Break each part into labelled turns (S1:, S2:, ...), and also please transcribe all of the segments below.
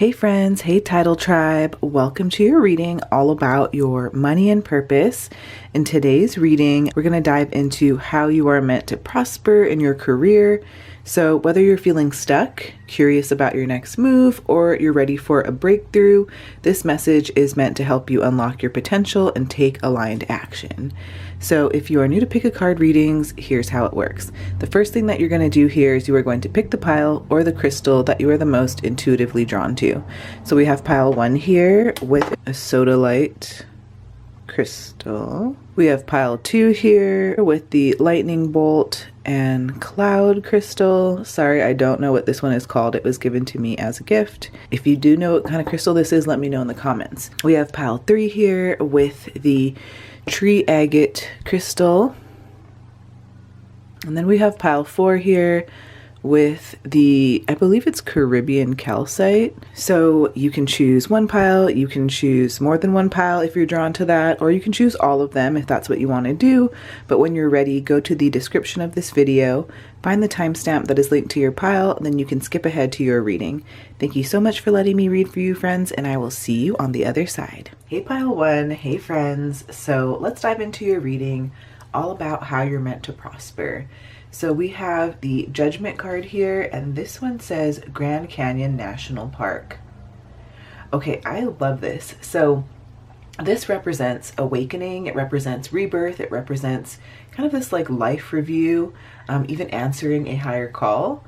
S1: Hey friends, hey Title Tribe, welcome to your reading all about your money and purpose. In today's reading, we're going to dive into how you are meant to prosper in your career. So whether you're feeling stuck, curious about your next move, or you're ready for a breakthrough, this message is meant to help you unlock your potential and take aligned action. So if you are new to Pick a Card readings, here's how it works. The first thing that you're going to do here is you are going to pick the pile or the crystal that you are the most intuitively drawn to. So we have pile 1 here with a Sodalite crystal. We have pile 2 here with the lightning bolt and cloud crystal. Sorry, I don't know what this one is called. It was given to me as a gift. If you do know what kind of crystal this is, let me know in the comments. We have pile 3 here with the tree agate crystal. And then we have pile 4 here with the, I believe it's Caribbean calcite. So you can choose one pile, you can choose more than one pile if you're drawn to that, or you can choose all of them if that's what you want to do. But when you're ready, go to the description of this video, find the timestamp that is linked to your pile, and then you can skip ahead to your reading. Thank you so much for letting me read for you, friends, and I will see you on the other side. Hey pile 1, hey friends. So let's dive into your reading all about how you're meant to prosper. So we have the Judgment card here, and this one says Grand Canyon National Park. Okay, I love this. So this represents awakening, it represents rebirth, it represents kind of this like life review, even answering a higher call.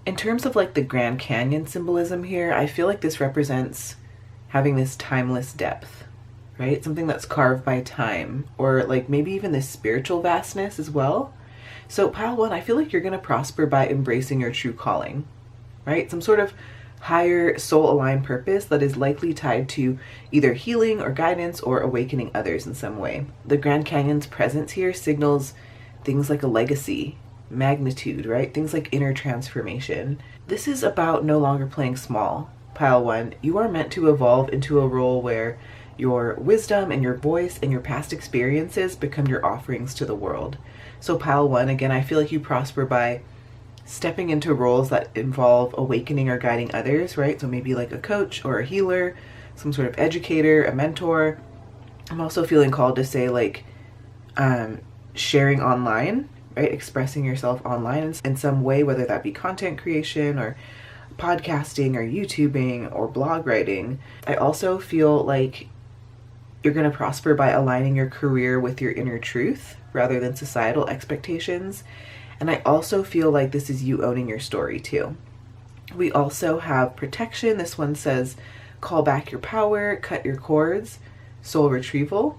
S1: In terms of like the Grand Canyon symbolism here, I feel like this represents having this timeless depth, right? Something that's carved by time, or like maybe even this spiritual vastness as well. So pile 1, I feel like you're going to prosper by embracing your true calling, right? Some sort of higher soul-aligned purpose that is likely tied to either healing or guidance or awakening others in some way. The Grand Canyon's presence here signals things like a legacy, magnitude, right? Things like inner transformation. This is about no longer playing small. Pile 1, you are meant to evolve into a role where your wisdom and your voice and your past experiences become your offerings to the world. So pile 1, again, I feel like you prosper by stepping into roles that involve awakening or guiding others, right? So maybe like a coach or a healer, some sort of educator, a mentor. I'm also feeling called to say like sharing online, right? Expressing yourself online in some way, whether that be content creation or podcasting or YouTubing or blog writing. I also feel like you're going to prosper by aligning your career with your inner truth rather than societal expectations. And I also feel like this is you owning your story too. We also have protection. This one says, call back your power, cut your cords, soul retrieval.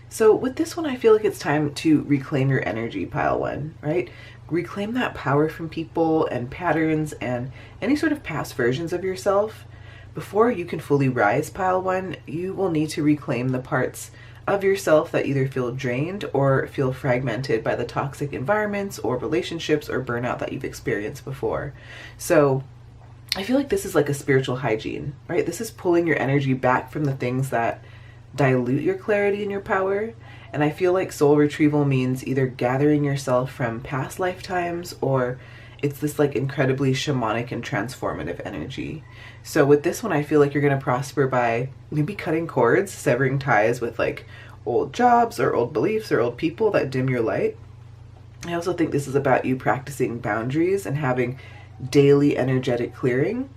S1: So with this one, I feel like it's time to reclaim your energy, pile 1, right? Reclaim that power from people and patterns and any sort of past versions of yourself. Before you can fully rise, pile 1, you will need to reclaim the parts of yourself that either feel drained or feel fragmented by the toxic environments or relationships or burnout that you've experienced before. So I feel like this is like a spiritual hygiene, right? This is pulling your energy back from the things that dilute your clarity and your power. And I feel like soul retrieval means either gathering yourself from past lifetimes, or it's this like incredibly shamanic and transformative energy. So with this one, I feel like you're going to prosper by maybe cutting cords, severing ties with like old jobs or old beliefs or old people that dim your light. I also think this is about you practicing boundaries and having daily energetic clearing.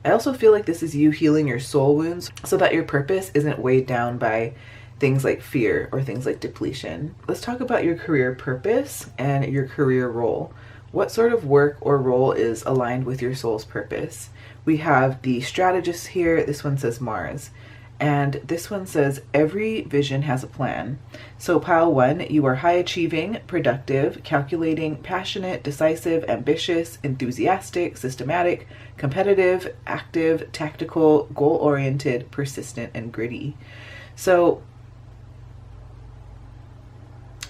S1: I also feel like this is you healing your soul wounds so that your purpose isn't weighed down by things like fear or things like depletion. Let's talk about your career purpose and your career role. What sort of work or role is aligned with your soul's purpose? We have the strategist here. This one says Mars. And this one says every vision has a plan. So pile 1, you are high achieving, productive, calculating, passionate, decisive, ambitious, enthusiastic, systematic, competitive, active, tactical, goal-oriented, persistent, and gritty. So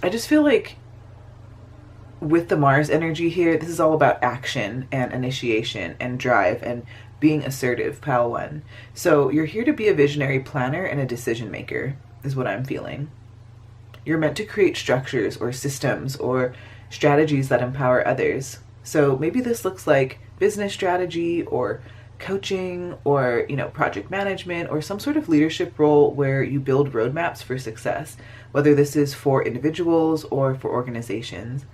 S1: I just feel like with the Mars energy here, this is all about action and initiation and drive and being assertive, pile 1. So you're here to be a visionary planner and a decision maker, is what I'm feeling. You're meant to create structures or systems or strategies that empower others. So maybe this looks like business strategy or coaching or, project management or some sort of leadership role where you build roadmaps for success, whether this is for individuals or for organizations.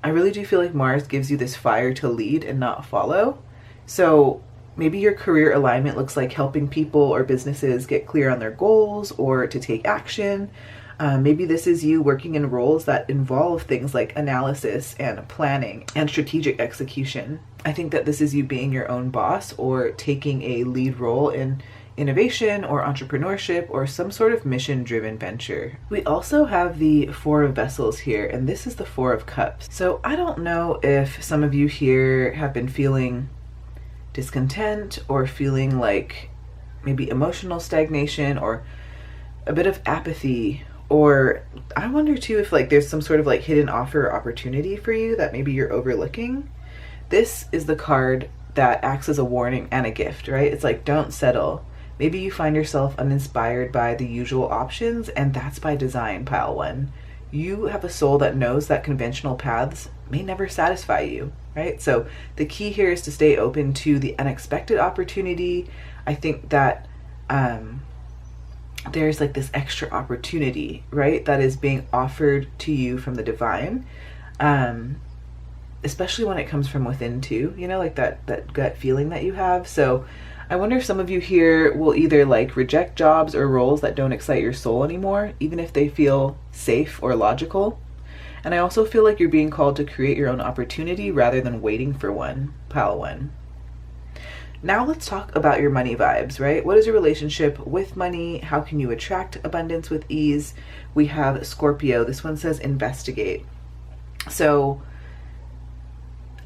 S1: I really do feel like Mars gives you this fire to lead and not follow. So maybe your career alignment looks like helping people or businesses get clear on their goals or to take action. Maybe this is you working in roles that involve things like analysis and planning and strategic execution. I think that this is you being your own boss or taking a lead role in innovation or entrepreneurship or some sort of mission-driven venture. We also have the Four of Vessels here, and this is the Four of Cups. So I don't know if some of you here have been feeling discontent or feeling like maybe emotional stagnation or a bit of apathy, or I wonder too if like there's some sort of like hidden offer or opportunity for you that maybe you're overlooking. This is the card that acts as a warning and a gift, right? It's like, don't settle. Maybe you find yourself uninspired by the usual options, and that's by design, pile one. You have a soul that knows that conventional paths may never satisfy you, right? So the key here is to stay open to the unexpected opportunity. I think that there's like this extra opportunity, right, that is being offered to you from the divine, especially when it comes from within too, like that gut feeling that you have. So I wonder if some of you here will either like reject jobs or roles that don't excite your soul anymore, even if they feel safe or logical. And I also feel like you're being called to create your own opportunity rather than waiting for one, pile one. Now let's talk about your money vibes, right? What is your relationship with money? How can you attract abundance with ease? We have Scorpio. This one says investigate. So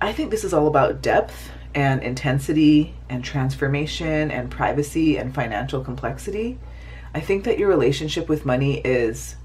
S1: I think this is all about depth and intensity and transformation and privacy and financial complexity. I think that your relationship with money is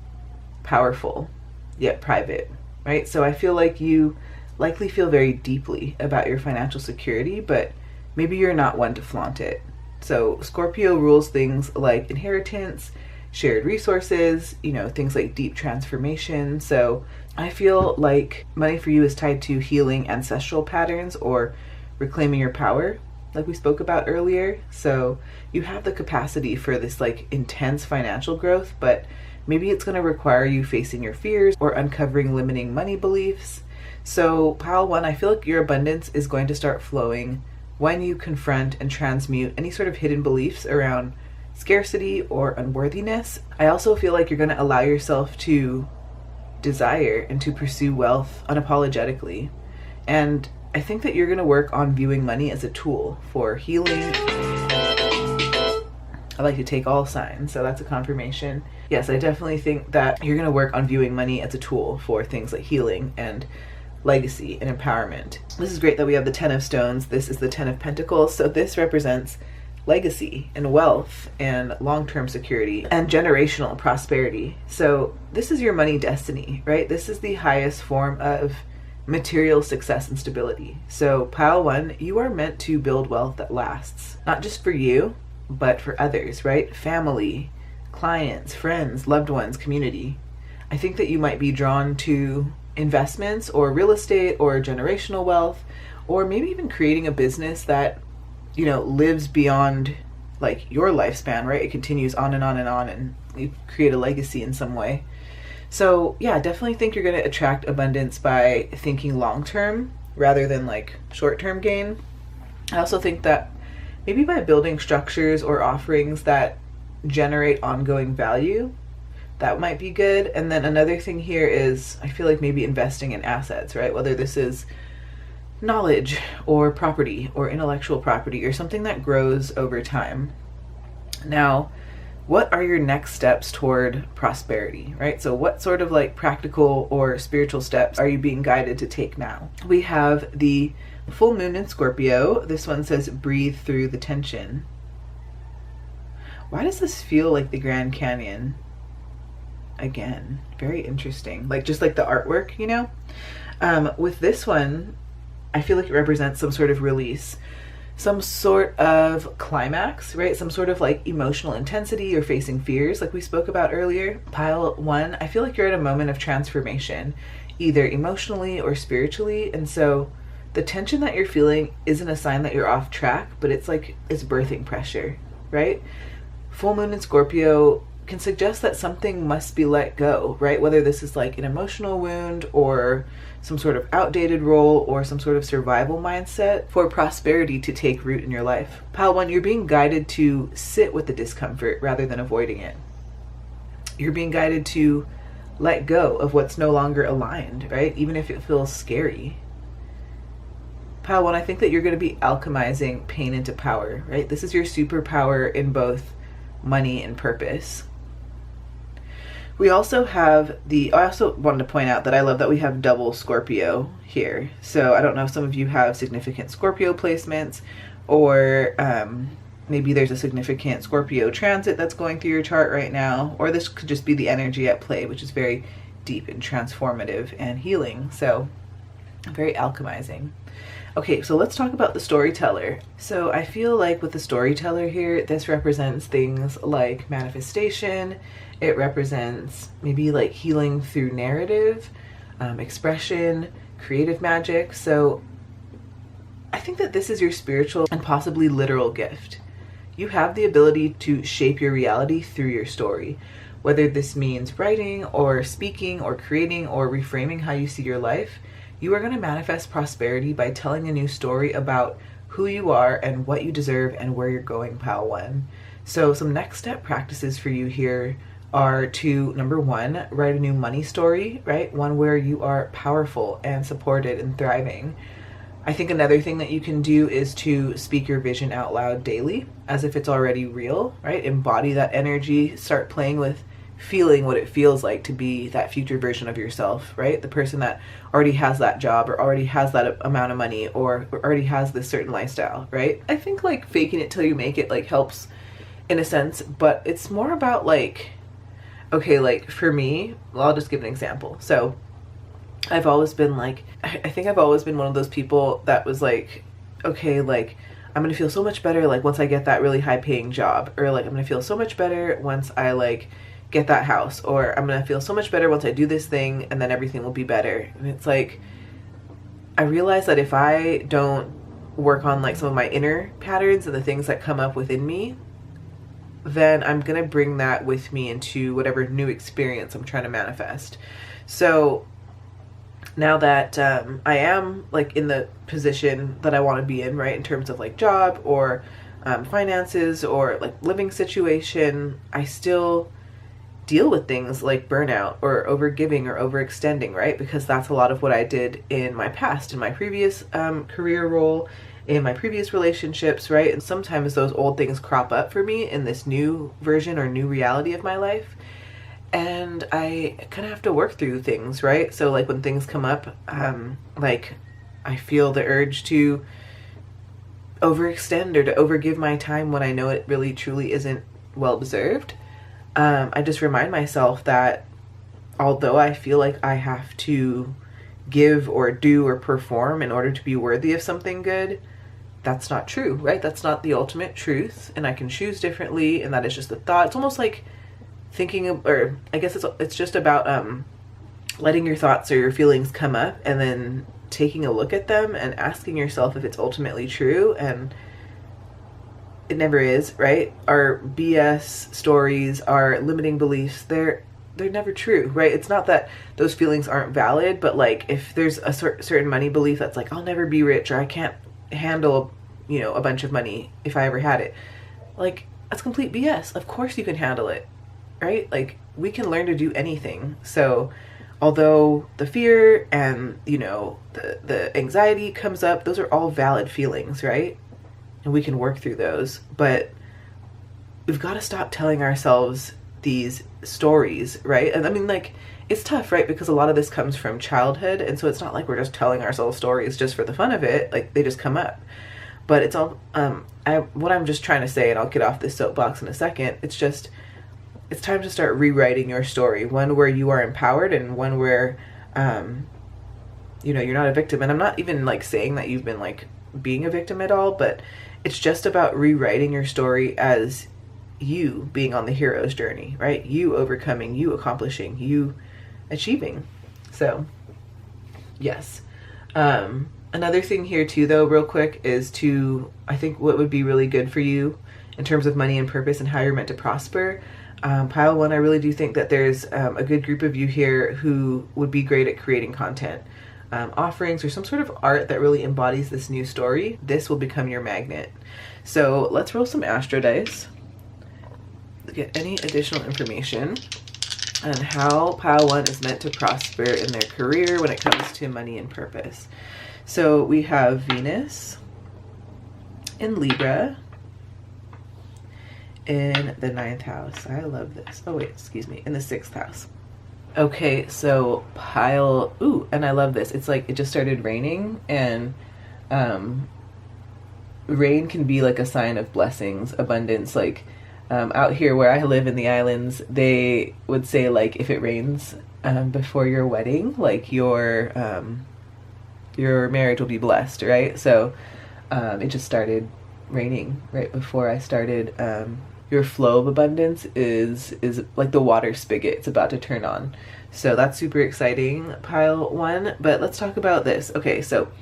S1: powerful yet private, right? So I feel like you likely feel very deeply about your financial security, but maybe you're not one to flaunt it. So Scorpio rules things like inheritance, shared resources, things like deep transformation. So I feel like money for you is tied to healing ancestral patterns or reclaiming your power, like we spoke about earlier. So you have the capacity for this like intense financial growth, but maybe it's going to require you facing your fears or uncovering limiting money beliefs. So pile one, I feel like your abundance is going to start flowing when you confront and transmute any sort of hidden beliefs around scarcity or unworthiness. I also feel like you're going to allow yourself to desire and to pursue wealth unapologetically. And I think that you're going to work on viewing money as a tool for healing. I like to take all signs, so that's a confirmation. Yes, I definitely think that you're going to work on viewing money as a tool for things like healing and legacy and empowerment. This is great that we have the 10 of Stones. This is the 10 of Pentacles. So this represents legacy and wealth and long-term security and generational prosperity. So this is your money destiny, right? This is the highest form of material success and stability. So pile one, you are meant to build wealth that lasts, not just for you, but for others, right? Family, clients, friends, loved ones, community. I think that you might be drawn to investments or real estate or generational wealth, or maybe even creating a business that, lives beyond like your lifespan, right? It continues on and on and on, and you create a legacy in some way. So yeah, definitely think you're going to attract abundance by thinking long-term rather than like short-term gain. I also think that maybe by building structures or offerings that generate ongoing value, that might be good. And then another thing here is I feel like maybe investing in assets, right? Whether this is knowledge or property or intellectual property or something that grows over time. Now, what are your next steps toward prosperity, right? So what sort of like practical or spiritual steps are you being guided to take now? We have the full moon in Scorpio. This one says breathe through the tension. Why does this feel like the Grand Canyon? Again, very interesting. Like just like the artwork, with this one, I feel like it represents some sort of release, some sort of climax, right? Some sort of like emotional intensity or facing fears like we spoke about earlier. Pile one, I feel like you're at a moment of transformation, either emotionally or spiritually. And so the tension that you're feeling isn't a sign that you're off track, but it's birthing pressure, right? Full moon in Scorpio can suggest that something must be let go, right? Whether this is like an emotional wound or some sort of outdated role or some sort of survival mindset for prosperity to take root in your life. Pile 1, you're being guided to sit with the discomfort rather than avoiding it. You're being guided to let go of what's no longer aligned, right? Even if it feels scary. Pile 1, I think that you're going to be alchemizing pain into power, right? This is your superpower in both money and purpose. We also have I also wanted to point out that I love that we have double Scorpio here. So I don't know if some of you have significant Scorpio placements, or maybe there's a significant Scorpio transit that's going through your chart right now, or this could just be the energy at play, which is very deep and transformative and healing. So very alchemizing. Okay, so let's talk about the storyteller. So I feel like with the storyteller here, this represents things like manifestation. It represents maybe like healing through narrative, expression, creative magic. So I think that this is your spiritual and possibly literal gift. You have the ability to shape your reality through your story. Whether this means writing or speaking or creating or reframing how you see your life, you are going to manifest prosperity by telling a new story about who you are and what you deserve and where you're going, Pile 1. So some next step practices for you here are to, number 1, write a new money story, right? One where you are powerful and supported and thriving. I think another thing that you can do is to speak your vision out loud daily as if it's already real, right? Embody that energy, start playing with feeling what it feels like to be that future version of yourself, right? The person that already has that job or already has that amount of money or already has this certain lifestyle, right? I think like faking it till you make it like helps in a sense, but it's more about like, okay, like for me, well, I'll just give an example. So I've always been like, I think I've always been one of those people that was like, okay, like I'm gonna feel so much better like once I get that really high paying job, or like I'm gonna feel so much better once I like get that house, or I'm gonna feel so much better once I do this thing and then everything will be better. And it's like, I realize that if I don't work on like some of my inner patterns and the things that come up within me, then I'm gonna bring that with me into whatever new experience I'm trying to manifest. So now that I am like in the position that I want to be in, right, in terms of like job or finances or like living situation, I still deal with things like burnout or overgiving or overextending, right? Because that's a lot of what I did in my past, in my previous career role, in my previous relationships, right? And sometimes those old things crop up for me in this new version or new reality of my life. And I kind of have to work through things, right? So like when things come up, like I feel the urge to overextend or to overgive my time when I know it really truly isn't well deserved. I just remind myself that although I feel like I have to give or do or perform in order to be worthy of something good, that's not true, right? That's not the ultimate truth, and I can choose differently, and that is just a thought. It's almost like thinking of, or I guess it's just about letting your thoughts or your feelings come up and then taking a look at them and asking yourself if it's ultimately true, and it never is, right? Our BS stories, our limiting beliefs, they're never true, right? It's not that those feelings aren't valid, but like if there's a certain money belief that's like, I'll never be rich, or I can't handle, you know, a bunch of money if I ever had it. Like, that's complete BS. Of course you can handle it, right? Like, we can learn to do anything. So although the fear and, you know, the anxiety comes up, those are all valid feelings, right? And we can work through those, but we've got to stop telling ourselves these stories, right? And I mean, like, it's tough, right? Because a lot of this comes from childhood, and so it's not like we're just telling ourselves stories just for the fun of it. Like, they just come up. But it's all, what I'm just trying to say, and I'll get off this soapbox in a second, it's just, it's time to start rewriting your story. One where you are empowered, and one where, you know, you're not a victim. And I'm not even, like, saying that you've been, like, being a victim at all, but it's just about rewriting your story as you being on the hero's journey, right? You overcoming, you accomplishing, you achieving. So yes. And Another thing here too, though, real quick, is to, I think what would be really good for you in terms of money and purpose and how you're meant to prosper. Pile one, I really do think that there's a good group of you here who would be great at creating content, offerings, or some sort of art that really embodies this new story. This will become your magnet. So let's roll some astro dice to get any additional information on how pile one is meant to prosper in their career when it comes to money and purpose. So we have Venus in Libra in the 9th house. I love this. Oh wait, excuse me, in the 6th house. Okay, so pile, ooh, and I love this. It's like it just started raining, and rain can be like a sign of blessings, abundance. Like out here where I live in the islands, they would say like if it rains before your wedding, like your marriage will be blessed, right? So it just started raining right before I started. Your flow of abundance is like the water spigot. It's about to turn on. So that's super exciting, pile one. But let's talk about this. Okay, so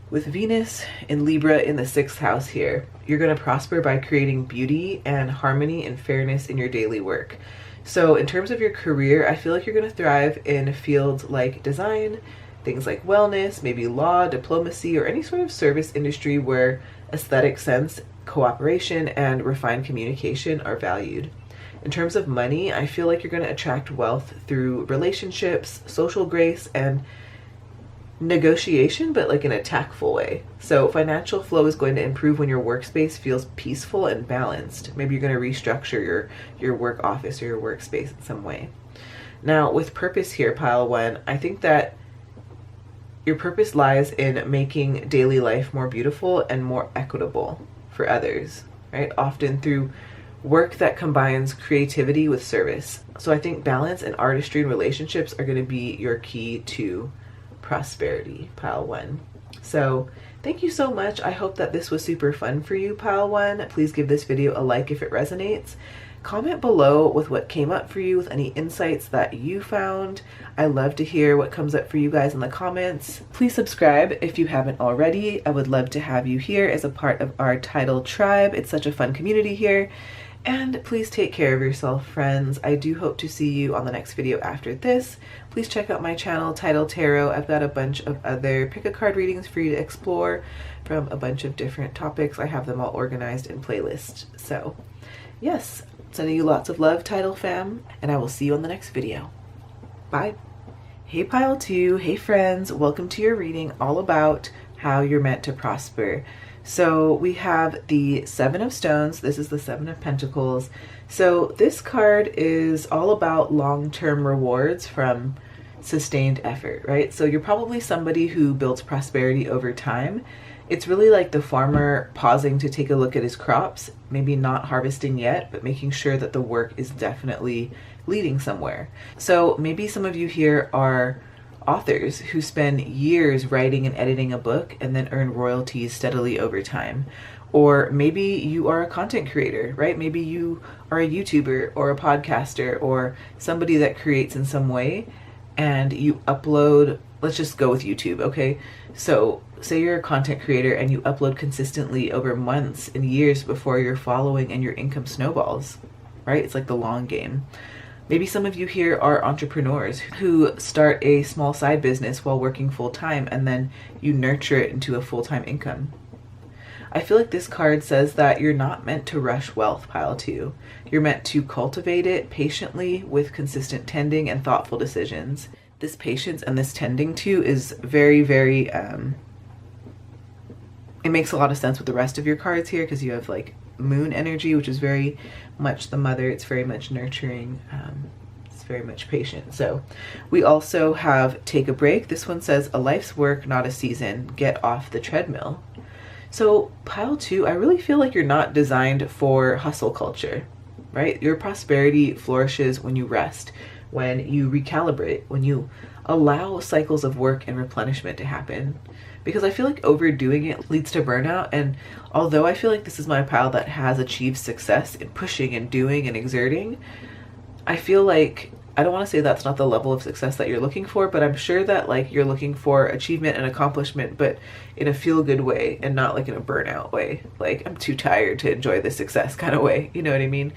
S1: with Venus in Libra in the 6th house here, you're going to prosper by creating beauty and harmony and fairness in your daily work. So in terms of your career, I feel like you're going to thrive in fields like design, things like wellness, maybe law, diplomacy, or any sort of service industry where aesthetic sense, cooperation, and refined communication are valued. In terms of money, I feel like you're going to attract wealth through relationships, social grace, and negotiation, but like in a tactful way. So financial flow is going to improve when your workspace feels peaceful and balanced. Maybe you're going to restructure your work office or your workspace in some way. Now with purpose here, pile one, I think that your purpose lies in making daily life more beautiful and more equitable for others, right? Often through work that combines creativity with service. So I think balance and artistry and relationships are going to be your key to prosperity, pile one. So thank you so much. I hope that this was super fun for you, pile one. Please give this video a like if it resonates. Comment below with what came up for you, with any insights that you found. I love to hear what comes up for you guys in the comments. Please subscribe if you haven't already. I would love to have you here as a part of our Tidal tribe. It's such a fun community here. And please take care of yourself, friends. I do hope to see you on the next video after this. Please check out my channel, Tidal Tarot. I've got a bunch of other pick a card readings for you to explore from a bunch of different topics. I have them all organized in playlists. So yes, sending you lots of love, Tidal fam, and I will see you on the next video. Bye. Hey pile two, hey friends, welcome to your reading all about how you're meant to prosper. So we have the 7 of Stones. This is the 7 of Pentacles. So this card is all about long-term rewards from sustained effort, right? So you're probably somebody who builds prosperity over time. It's really like the farmer pausing to take a look at his crops, maybe not harvesting yet, but making sure that the work is definitely leading somewhere. So maybe some of you here are authors who spend years writing and editing a book and then earn royalties steadily over time. Or maybe you are a content creator, right? Maybe you are a YouTuber or a podcaster or somebody that creates in some way and you upload, let's just go with YouTube, okay? So say you're a content creator and you upload consistently over months and years before your following and your income snowballs, right? It's like the long game. Maybe some of you here are entrepreneurs who start a small side business while working full-time and then you nurture it into a full-time income. I feel like this card says that you're not meant to rush wealth, pile two. You're meant to cultivate it patiently with consistent tending and thoughtful decisions. This patience and this tending to is very, very, it makes a lot of sense with the rest of your cards here because you have like moon energy, which is very much the mother. It's very much nurturing. It's very much patient. So we also have take a break. This one says a life's work, not a season. Get off the treadmill. So pile two, I really feel like you're not designed for hustle culture, right? Your prosperity flourishes when you rest, when you recalibrate, when you allow cycles of work and replenishment to happen. Because I feel like overdoing it leads to burnout. And although I feel like this is my pile that has achieved success in pushing and doing and exerting, I feel like I don't want to say that's not the level of success that you're looking for, but I'm sure that like you're looking for achievement and accomplishment, but in a feel good way and not like in a burnout way. Like I'm too tired to enjoy the success kind of way. You know what I mean?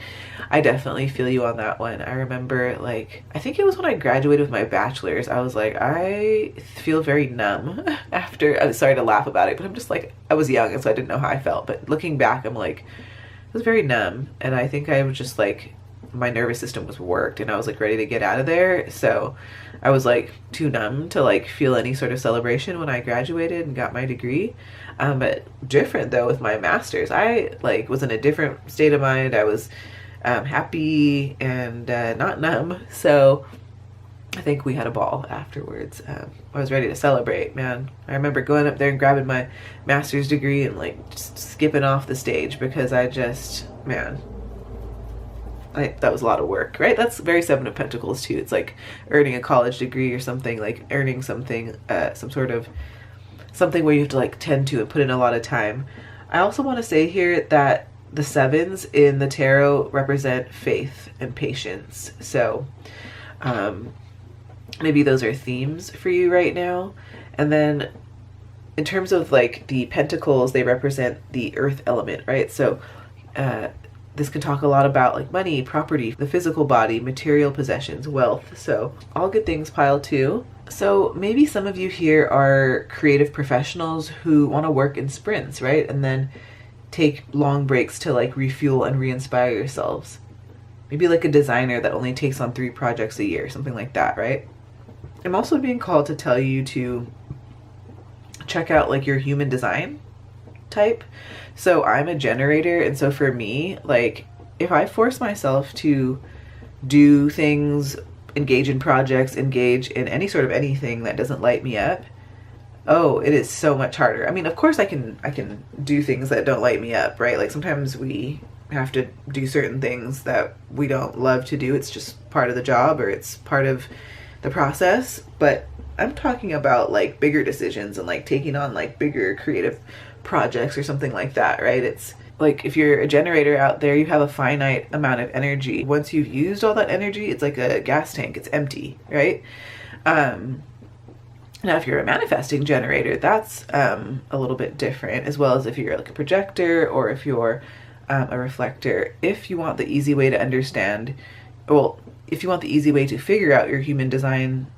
S1: I definitely feel you on that one. I remember like, I think it was when I graduated with my bachelor's, I was like, I feel very numb after, I'm sorry to laugh about it, but I'm just like, I was young and so I didn't know how I felt. But looking back, I'm like, I was very numb. And I think I was just like, my nervous system was worked and I was like ready to get out of there. So I was like too numb to like feel any sort of celebration when I graduated and got my degree. But different though with my master's, I like was in a different state of mind. I was happy and not numb. So I think we had a ball afterwards. I was ready to celebrate, man. I remember going up there and grabbing my master's degree and like just skipping off the stage because I just, man, that was a lot of work, right? That's very Seven of Pentacles too. It's like earning a college degree or something, like earning something, some sort of something where you have to like tend to and put in a lot of time. I also want to say here that the sevens in the tarot represent faith and patience. So maybe those are themes for you right now. And then in terms of like the pentacles, they represent the earth element, right? So this can talk a lot about like money, property, the physical body, material possessions, wealth. So all good things, pile two. So maybe some of you here are creative professionals who want to work in sprints, right? And then take long breaks to like refuel and re-inspire yourselves. Maybe like a designer that only takes on 3 projects a year, something like that, right? I'm also being called to tell you to check out like your human design type. So I'm a generator, and so for me, like if I force myself to do things, engage in projects, engage in any sort of anything that doesn't light me up, oh, it is so much harder. I mean, of course I can do things that don't light me up, right? Like sometimes we have to do certain things that we don't love to do. It's just part of the job or it's part of the process. But I'm talking about like bigger decisions and like taking on like bigger creative projects or something like that, right? It's like if you're a generator out there, you have a finite amount of energy. Once you've used all that energy, it's like a gas tank, it's empty, right? Now if you're a manifesting generator, that's a little bit different, as well as if you're like a projector or if you're a reflector. If you want the easy way to understand, well, if you want the easy way to figure out your human design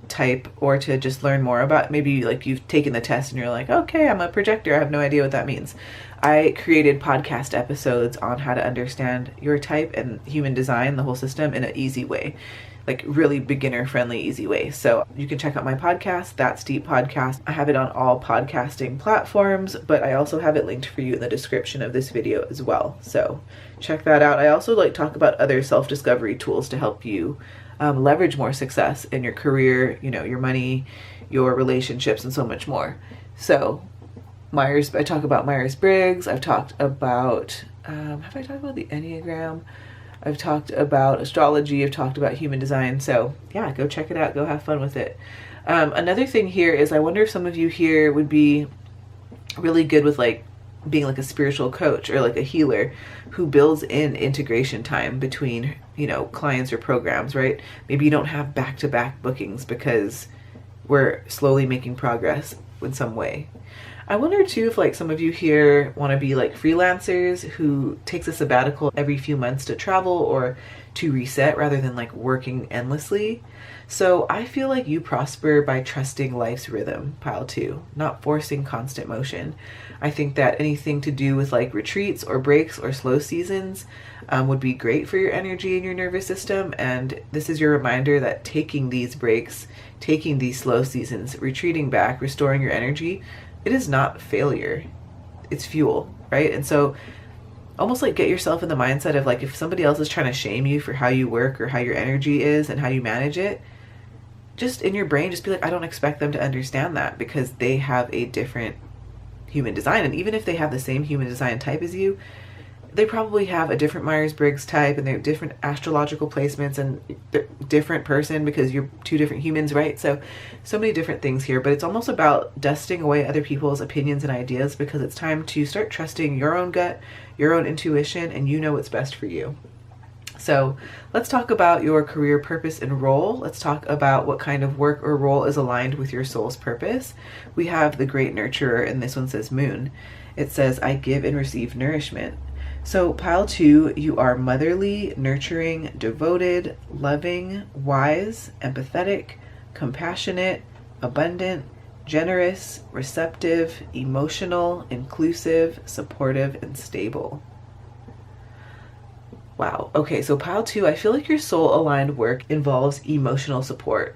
S1: type or to just learn more about, maybe like you've taken the test and you're like, okay, I'm a projector, I have no idea what that means. I created podcast episodes on how to understand your type and human design, the whole system, in an easy way, like really beginner friendly, easy way. So you can check out my podcast, That's Deep Podcast. I have it on all podcasting platforms, but I also have it linked for you in the description of this video as well. So check that out. I also like talk about other self-discovery tools to help you leverage more success in your career, you know, your money, your relationships, and so much more. So I talk about Myers-Briggs. I've talked about, have I talked about the Enneagram? I've talked about astrology. I've talked about human design. So yeah, go check it out. Go have fun with it. Another thing here is I wonder if some of you here would be really good with like being like a spiritual coach or like a healer who builds in integration time between, you know, clients or programs, right? Maybe you don't have back-to-back bookings because we're slowly making progress in some way. I wonder too if like some of you here want to be like freelancers who takes a sabbatical every few months to travel or to reset rather than like working endlessly. So I feel like you prosper by trusting life's rhythm, pile two, not forcing constant motion. I think that anything to do with like retreats or breaks or slow seasons would be great for your energy and your nervous system. And this is your reminder that taking these breaks, taking these slow seasons, retreating back, restoring your energy, it is not failure. It's fuel, right? And so almost like get yourself in the mindset of like if somebody else is trying to shame you for how you work or how your energy is and how you manage it, just in your brain, just be like, I don't expect them to understand that because they have a different human design. And even if they have the same human design type as you, they probably have a different Myers-Briggs type and they're different astrological placements and different person because you're two different humans, right? So many different things here, but it's almost about dusting away other people's opinions and ideas because it's time to start trusting your own gut, your own intuition, and you know what's best for you. So let's talk about your career purpose and role. Let's talk about what kind of work or role is aligned with your soul's purpose. We have the Great Nurturer, and this one says Moon. It says, I give and receive nourishment. So pile 2, you are motherly, nurturing, devoted, loving, wise, empathetic, compassionate, abundant, generous, receptive, emotional, inclusive, supportive, and stable. Wow. Okay, so pile 2, I feel like your soul aligned work involves emotional support.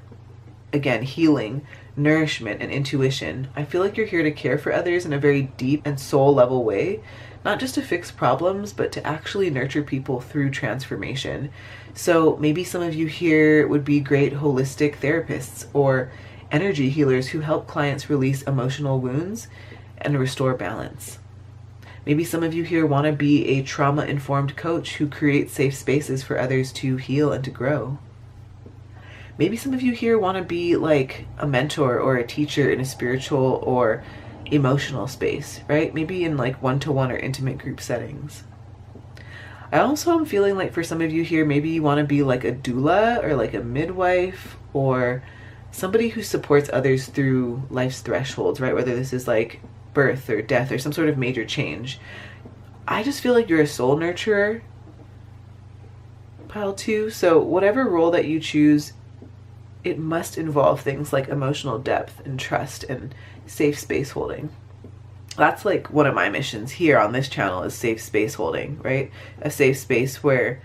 S1: Again, healing, nourishment, and intuition. I feel like you're here to care for others in a very deep and soul level way, not just to fix problems, but to actually nurture people through transformation. So maybe some of you here would be great holistic therapists or energy healers who help clients release emotional wounds and restore balance. Maybe some of you here want to be a trauma-informed coach who creates safe spaces for others to heal and to grow. Maybe some of you here want to be like a mentor or a teacher in a spiritual or emotional space, right? Maybe in like one-to-one or intimate group settings. I also am feeling like for some of you here, maybe you want to be like a doula or like a midwife or somebody who supports others through life's thresholds, right? Whether this is like birth or death or some sort of major change. I just feel like you're a soul nurturer, pile 2. So whatever role that you choose, it must involve things like emotional depth and trust and safe space holding. That's like one of my missions here on this channel is safe space holding, right? A safe space where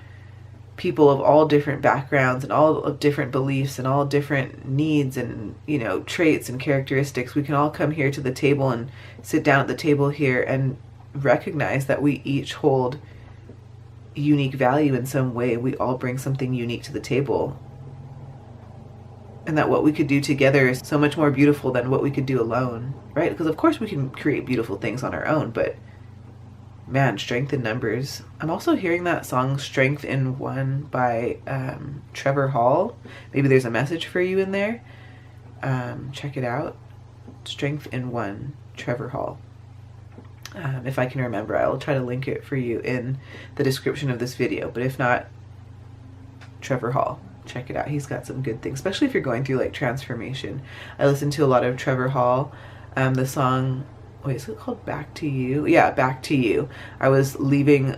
S1: people of all different backgrounds and all of different beliefs and all different needs and, you know, traits and characteristics, we can all come here to the table and sit down at the table here and recognize that we each hold unique value in some way. We all bring something unique to the table. And that what we could do together is so much more beautiful than what we could do alone, right? Because of course we can create beautiful things on our own, but man, strength in numbers. I'm also hearing that song Strength in One by Trevor Hall. Maybe there's a message for you in there. Check it out. Strength in One, Trevor Hall. If I can remember, I'll try to link it for you in the description of this video. But if not, Trevor Hall. Check it out. He's got some good things, especially if you're going through like transformation. I listen to a lot of Trevor Hall. The song, wait, is it called Back to You? Yeah, Back to You. I was leaving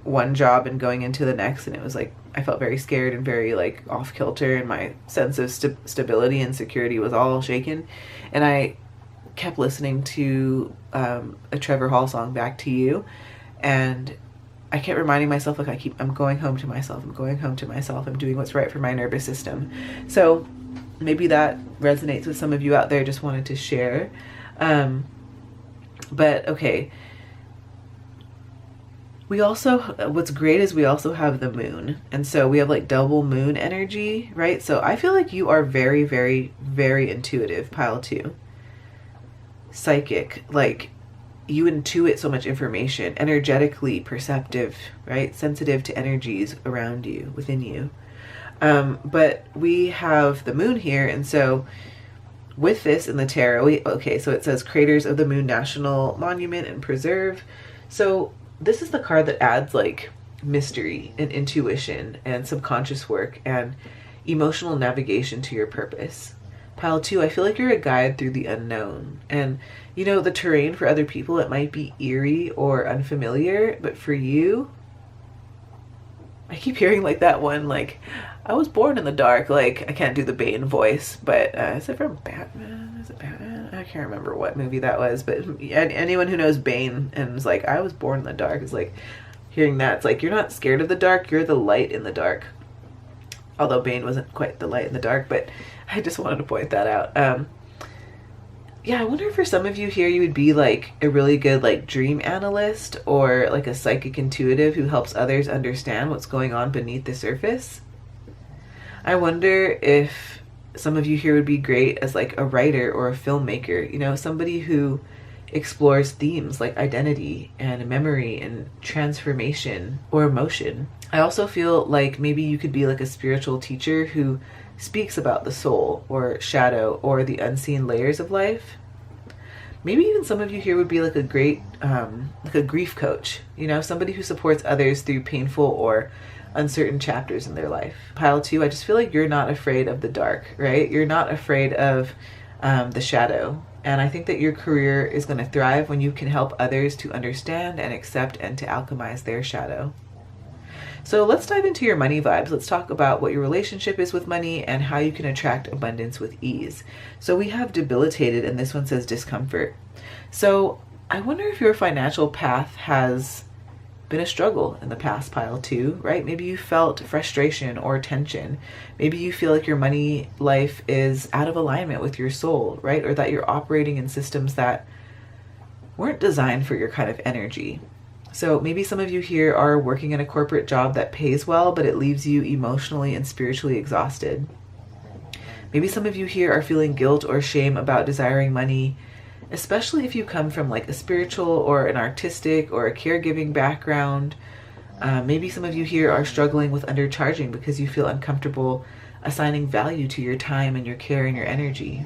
S1: one job and going into the next, and it was like I felt very scared and very like off kilter, and my sense of stability and security was all shaken. And I kept listening to a Trevor Hall song, Back to You, and I kept reminding myself, like, I'm going home to myself, I'm going home to myself, I'm doing what's right for my nervous system. So maybe that resonates with some of you out there. Just wanted to share. But okay, we also, what's great is we also have the moon. And so we have like double moon energy, right? So I feel like you are very, very, very intuitive, pile 2. Psychic, like you intuit so much information, energetically perceptive, right? Sensitive to energies around you, within you. But we have the moon here. And so with this in the tarot, so it says Craters of the Moon National Monument and Preserve. So this is the card that adds like mystery and intuition and subconscious work and emotional navigation to your purpose. Pile 2, I feel like you're a guide through the unknown. And, you know, the terrain for other people, it might be eerie or unfamiliar, but for you, I keep hearing like that one, like, I was born in the dark. Like, I can't do the Bane voice, but is it from Batman? Is it Batman? I can't remember what movie that was, but anyone who knows Bane and is like, I was born in the dark, is like, hearing that, it's like, you're not scared of the dark, you're the light in the dark. Although Bane wasn't quite the light in the dark, but I just wanted to point that out. Yeah, I wonder if for some of you here, you would be like a really good like dream analyst or like a psychic intuitive who helps others understand what's going on beneath the surface. I wonder if some of you here would be great as like a writer or a filmmaker, you know, somebody who explores themes like identity and memory and transformation or emotion. I also feel like maybe you could be like a spiritual teacher who speaks about the soul or shadow or the unseen layers of life. Maybe even some of you here would be like a great, like a grief coach, you know, somebody who supports others through painful or uncertain chapters in their life. Pile 2, I just feel like you're not afraid of the dark, right? You're not afraid of the shadow. And I think that your career is going to thrive when you can help others to understand and accept and to alchemize their shadow. So let's dive into your money vibes. Let's talk about what your relationship is with money and how you can attract abundance with ease. So we have debilitated, and this one says discomfort. So I wonder if your financial path has been a struggle in the past, Pile 2, right? Maybe you felt frustration or tension. Maybe you feel like your money life is out of alignment with your soul, right? Or that you're operating in systems that weren't designed for your kind of energy. So maybe some of you here are working in a corporate job that pays well, but it leaves you emotionally and spiritually exhausted. Maybe some of you here are feeling guilt or shame about desiring money, especially if you come from like a spiritual or an artistic or a caregiving background. Maybe some of you here are struggling with undercharging because you feel uncomfortable assigning value to your time and your care and your energy.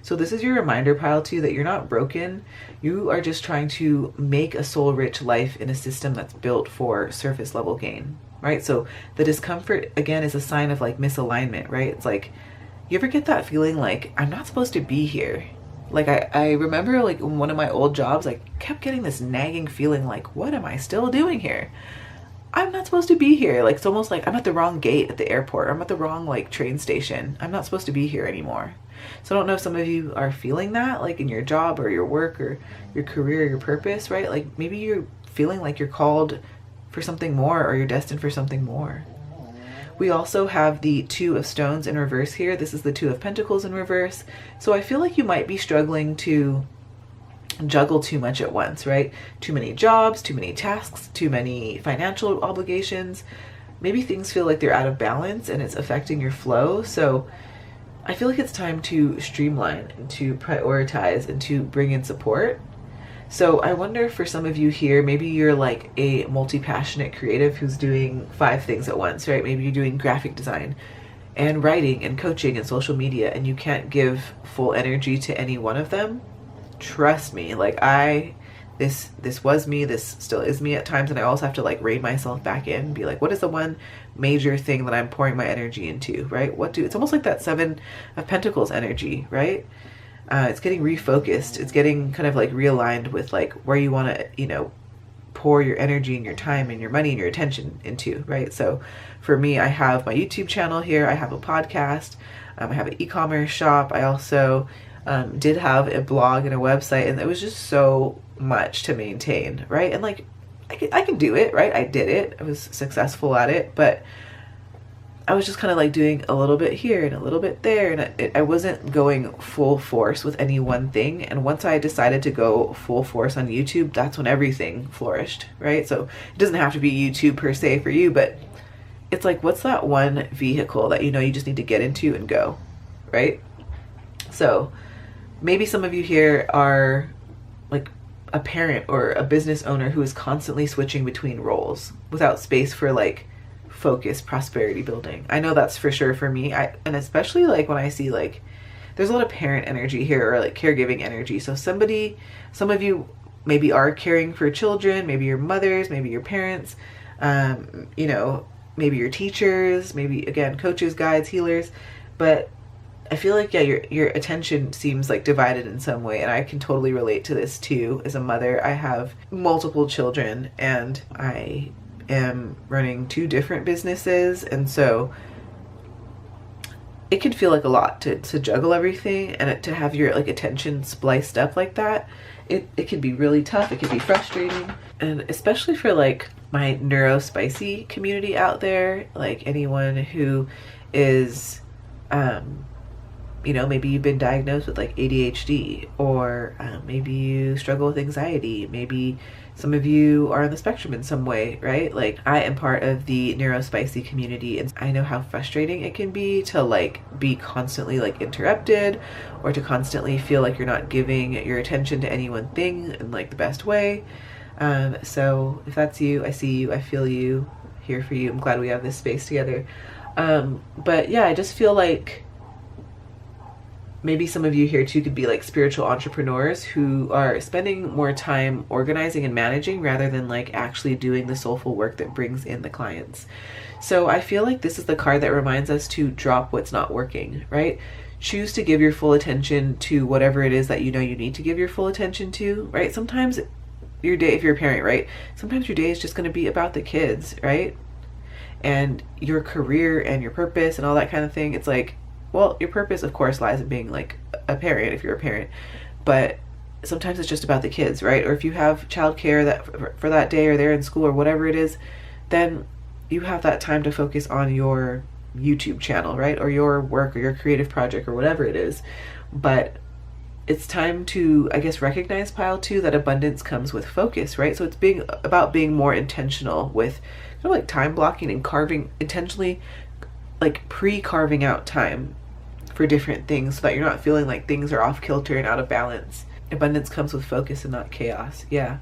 S1: So this is your reminder, Pile 2, that you're not broken. You are just trying to make a soul-rich life in a system that's built for surface level gain, right? So the discomfort, again, is a sign of like misalignment, right? It's like, you ever get that feeling like, I'm not supposed to be here? Like I remember like in one of my old jobs, I kept getting this nagging feeling like, what am I still doing here? I'm not supposed to be here. Like, it's almost like I'm at the wrong gate at the airport. Or I'm at the wrong like train station. I'm not supposed to be here anymore. So I don't know if some of you are feeling that, like in your job or your work or your career, or your purpose, right? Like maybe you're feeling like you're called for something more or you're destined for something more. We also have the 2 of Stones in reverse here. This is the 2 of Pentacles in reverse. So I feel like you might be struggling to juggle too much at once, right? Too many jobs, too many tasks, too many financial obligations. Maybe things feel like they're out of balance and it's affecting your flow. So I feel like it's time to streamline and to prioritize and to bring in support. So I wonder for some of you here, maybe you're like a multi-passionate creative who's doing 5 things at once, right? Maybe you're doing graphic design and writing and coaching and social media, and you can't give full energy to any one of them. Trust me, like this was me, this still is me at times, and I also have to like rein myself back in and be like, what is the one major thing that I'm pouring my energy into, right? It's almost like that 7 of Pentacles energy, right? It's getting refocused. It's getting kind of like realigned with like where you want to, you know, pour your energy and your time and your money and your attention into, right? So for me, I have my YouTube channel here. I have a podcast. I have an e-commerce shop. I also did have a blog and a website, and it was just so much to maintain, right? And like, I can do it, right? I did it. I was successful at it, but I was just kind of like doing a little bit here and a little bit there, and I wasn't going full force with any one thing. And once I decided to go full force on YouTube, that's when everything flourished, right? So it doesn't have to be YouTube per se for you, but it's like, what's that one vehicle that you know you just need to get into and go, right? So maybe some of you here are like a parent or a business owner who is constantly switching between roles without space for like focused prosperity building. I know that's for sure for me. And especially like when I see like there's a lot of parent energy here or like caregiving energy. So some of you maybe are caring for children, maybe your mothers, maybe your parents, you know, maybe your teachers, maybe again coaches, guides, healers, but I feel like, yeah, your attention seems like divided in some way, and I can totally relate to this too. As a mother, I have multiple children, and I am running 2 different businesses, and so it can feel like a lot to juggle everything, and to have your like attention spliced up like that. It can be really tough. It can be frustrating, and especially for like my neurospicy community out there, like anyone who is you know, maybe you've been diagnosed with like ADHD, or maybe you struggle with anxiety. Maybe some of you are on the spectrum in some way, right? Like I am part of the neurospicy community, and I know how frustrating it can be to like be constantly like interrupted, or to constantly feel like you're not giving your attention to any one thing in like the best way. So if that's you, I see you, I feel you, here for you. I'm glad we have this space together. But yeah, I just feel like Maybe some of you here too could be like spiritual entrepreneurs who are spending more time organizing and managing rather than like actually doing the soulful work that brings in the clients. So I feel like this is the card that reminds us to drop what's not working, right? Choose to give your full attention to whatever it is that you know you need to give your full attention to, right? Sometimes your day, if you're a parent, right? Sometimes your day is just going to be about the kids, right? And your career and your purpose and all that kind of thing. It's like, well, your purpose, of course, lies in being like a parent if you're a parent, but sometimes it's just about the kids, right? Or if you have childcare that for that day, or they're in school or whatever it is, then you have that time to focus on your YouTube channel, right? Or your work or your creative project or whatever it is. But it's time to, I guess, recognize, pile two, that abundance comes with focus, right? So it's about being more intentional with like time blocking and carving, intentionally like pre-carving out time for different things so that you're not feeling like things are off kilter and out of balance. Abundance comes with focus and not chaos. Yeah.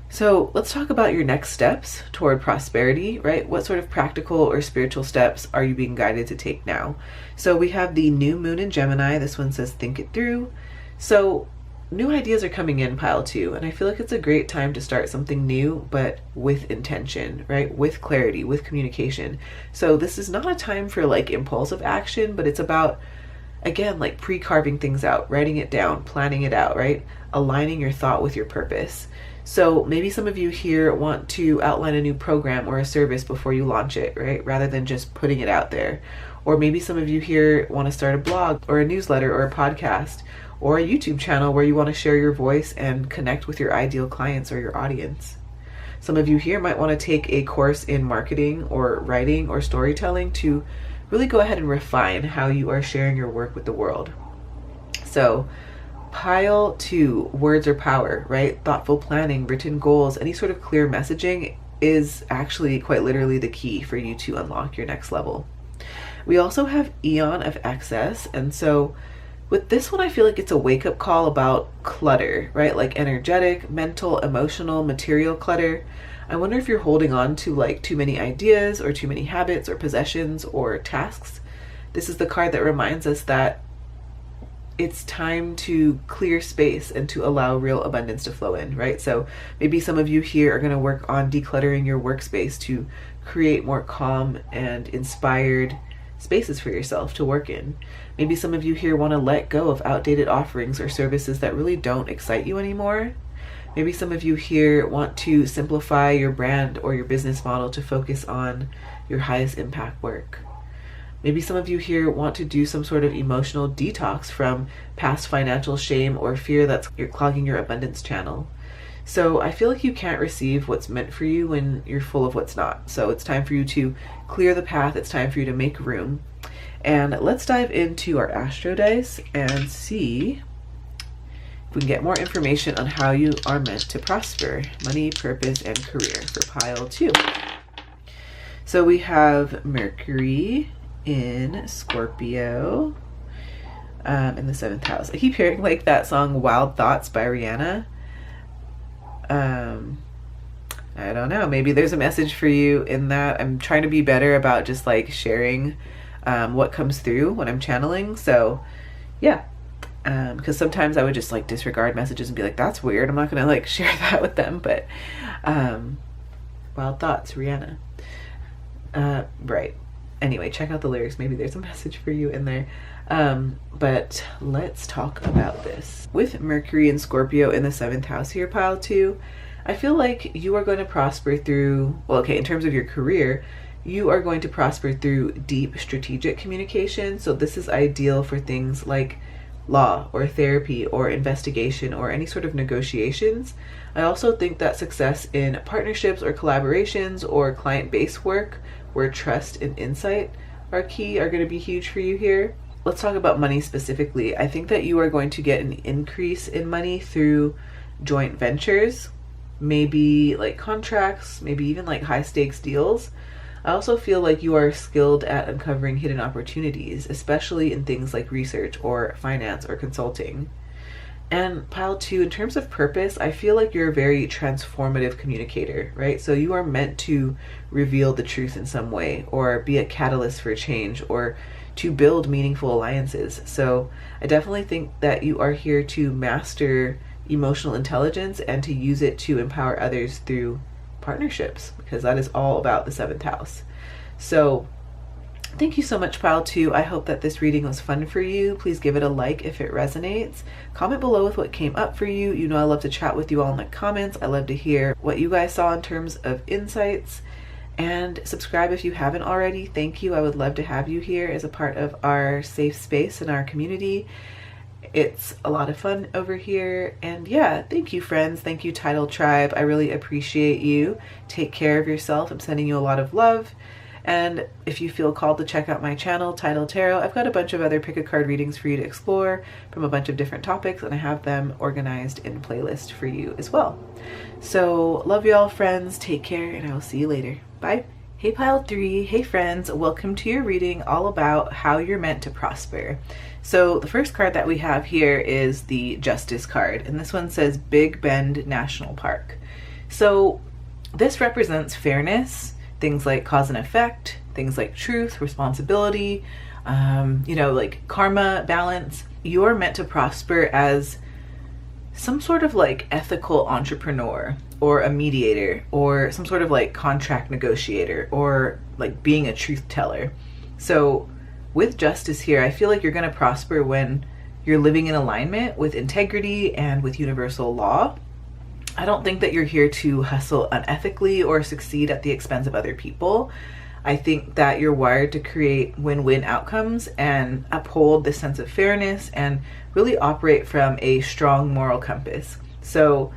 S1: So let's talk about your next steps toward prosperity, right? What sort of practical or spiritual steps are you being guided to take now? So we have the new moon in Gemini. This one says think it through. So new ideas are coming in, pile two, and I feel like it's a great time to start something new, but with intention, right? With clarity, with communication. So this is not a time for like impulsive action, but it's about, again, like pre-carving things out, writing it down, planning it out, right? Aligning your thought with your purpose. So maybe some of you here want to outline a new program or a service before you launch it, right? Rather than just putting it out there. Or maybe some of you here want to start a blog or a newsletter or a podcast or a YouTube channel where you want to share your voice and connect with your ideal clients or your audience. Some of you here might want to take a course in marketing or writing or storytelling to really go ahead and refine how you are sharing your work with the world. So pile two, words are power, right? Thoughtful planning, written goals, any sort of clear messaging is actually quite literally the key for you to unlock your next level. We also have Eon of Excess, and so with this one, I feel like it's a wake-up call about clutter, right? Like energetic, mental, emotional, material clutter. I wonder if you're holding on to like too many ideas or too many habits or possessions or tasks. This is the card that reminds us that it's time to clear space and to allow real abundance to flow in, right? So maybe some of you here are going to work on decluttering your workspace to create more calm and inspired spaces for yourself to work in. Maybe some of you here want to let go of outdated offerings or services that really don't excite you anymore. Maybe some of you here want to simplify your brand or your business model to focus on your highest impact work. Maybe some of you here want to do some sort of emotional detox from past financial shame or fear that's clogging your abundance channel. So I feel like you can't receive what's meant for you when you're full of what's not. So it's time for you to clear the path. It's time for you to make room. And let's dive into our Astro Dice and see if we can get more information on how you are meant to prosper, money, purpose, and career for pile two. So we have Mercury in Scorpio in the 7th house. I keep hearing like that song Wild Thoughts by Rihanna. I don't know, maybe there's a message for you in that. I'm trying to be better about just like sharing what comes through when I'm channeling. So yeah, because sometimes I would just like disregard messages and be like, that's weird, I'm not gonna like share that with them. But Wild Thoughts, Rihanna. Right. Anyway, check out the lyrics. Maybe there's a message for you in there. But let's talk about this. With Mercury and Scorpio in the 7th house here, pile two, I feel like you are going to prosper through, well, okay, in terms of your career, you are going to prosper through deep strategic communication. So this is ideal for things like law or therapy or investigation or any sort of negotiations. I also think that success in partnerships or collaborations or client-based work where trust and insight are key are going to be huge for you here. Let's talk about money specifically. I think that you are going to get an increase in money through joint ventures, maybe like contracts, maybe even like high stakes deals. I also feel like you are skilled at uncovering hidden opportunities, especially in things like research or finance or consulting. And pile 2, in terms of purpose, I feel like you're a very transformative communicator, right? So you are meant to reveal the truth in some way, or be a catalyst for change, or to build meaningful alliances. So I definitely think that you are here to master emotional intelligence and to use it to empower others through partnerships, because that is all about the 7th house. So thank you so much, pile 2. I hope that this reading was fun for you. Please give it a like if it resonates. Comment below with what came up for you. You know I love to chat with you all in the comments. I love to hear what you guys saw in terms of insights. And subscribe if you haven't already. Thank you. I would love to have you here as a part of our safe space and our community. It's a lot of fun over here. And yeah, thank you, friends. Thank you, Tidal Tribe. I really appreciate you. Take care of yourself. I'm sending you a lot of love. And if you feel called to check out my channel, Tidal Tarot, I've got a bunch of other pick a card readings for you to explore from a bunch of different topics, and I have them organized in playlist for you as well. So love you all, friends. Take care, and I will see you later. Bye. Hey, pile 3. Hey, friends. Welcome to your reading all about how you're meant to prosper. So the first card that we have here is the Justice card, and this one says Big Bend National Park. So this represents fairness, things like cause and effect, things like truth, responsibility, like karma, balance. You're meant to prosper as some sort of like ethical entrepreneur, or a mediator, or some sort of like contract negotiator, or like being a truth teller. So with justice here, I feel like you're going to prosper when you're living in alignment with integrity and with universal law. I don't think that you're here to hustle unethically or succeed at the expense of other people. I think that you're wired to create win-win outcomes and uphold this sense of fairness and really operate from a strong moral compass. So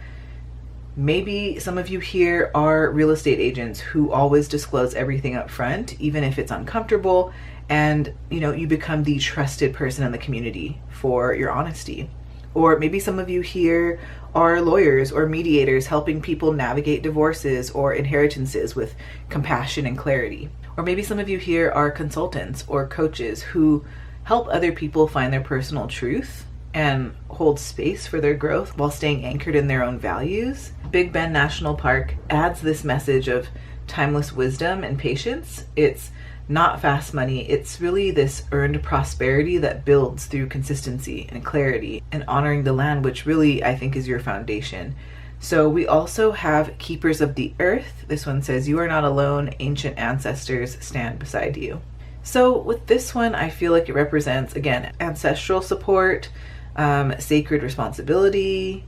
S1: maybe some of you here are real estate agents who always disclose everything up front, even if it's uncomfortable, and you become the trusted person in the community for your honesty. Or maybe some of you here are lawyers or mediators helping people navigate divorces or inheritances with compassion and clarity. Or maybe some of you here are consultants or coaches who help other people find their personal truth and hold space for their growth while staying anchored in their own values. Big Bend National Park adds this message of timeless wisdom and patience. It's not fast money. It's really this earned prosperity that builds through consistency and clarity and honoring the land, which really I think is your foundation. So we also have Keepers of the Earth. This one says, you are not alone. Ancient ancestors stand beside you. So with this one, I feel like it represents, again, ancestral support, sacred responsibility,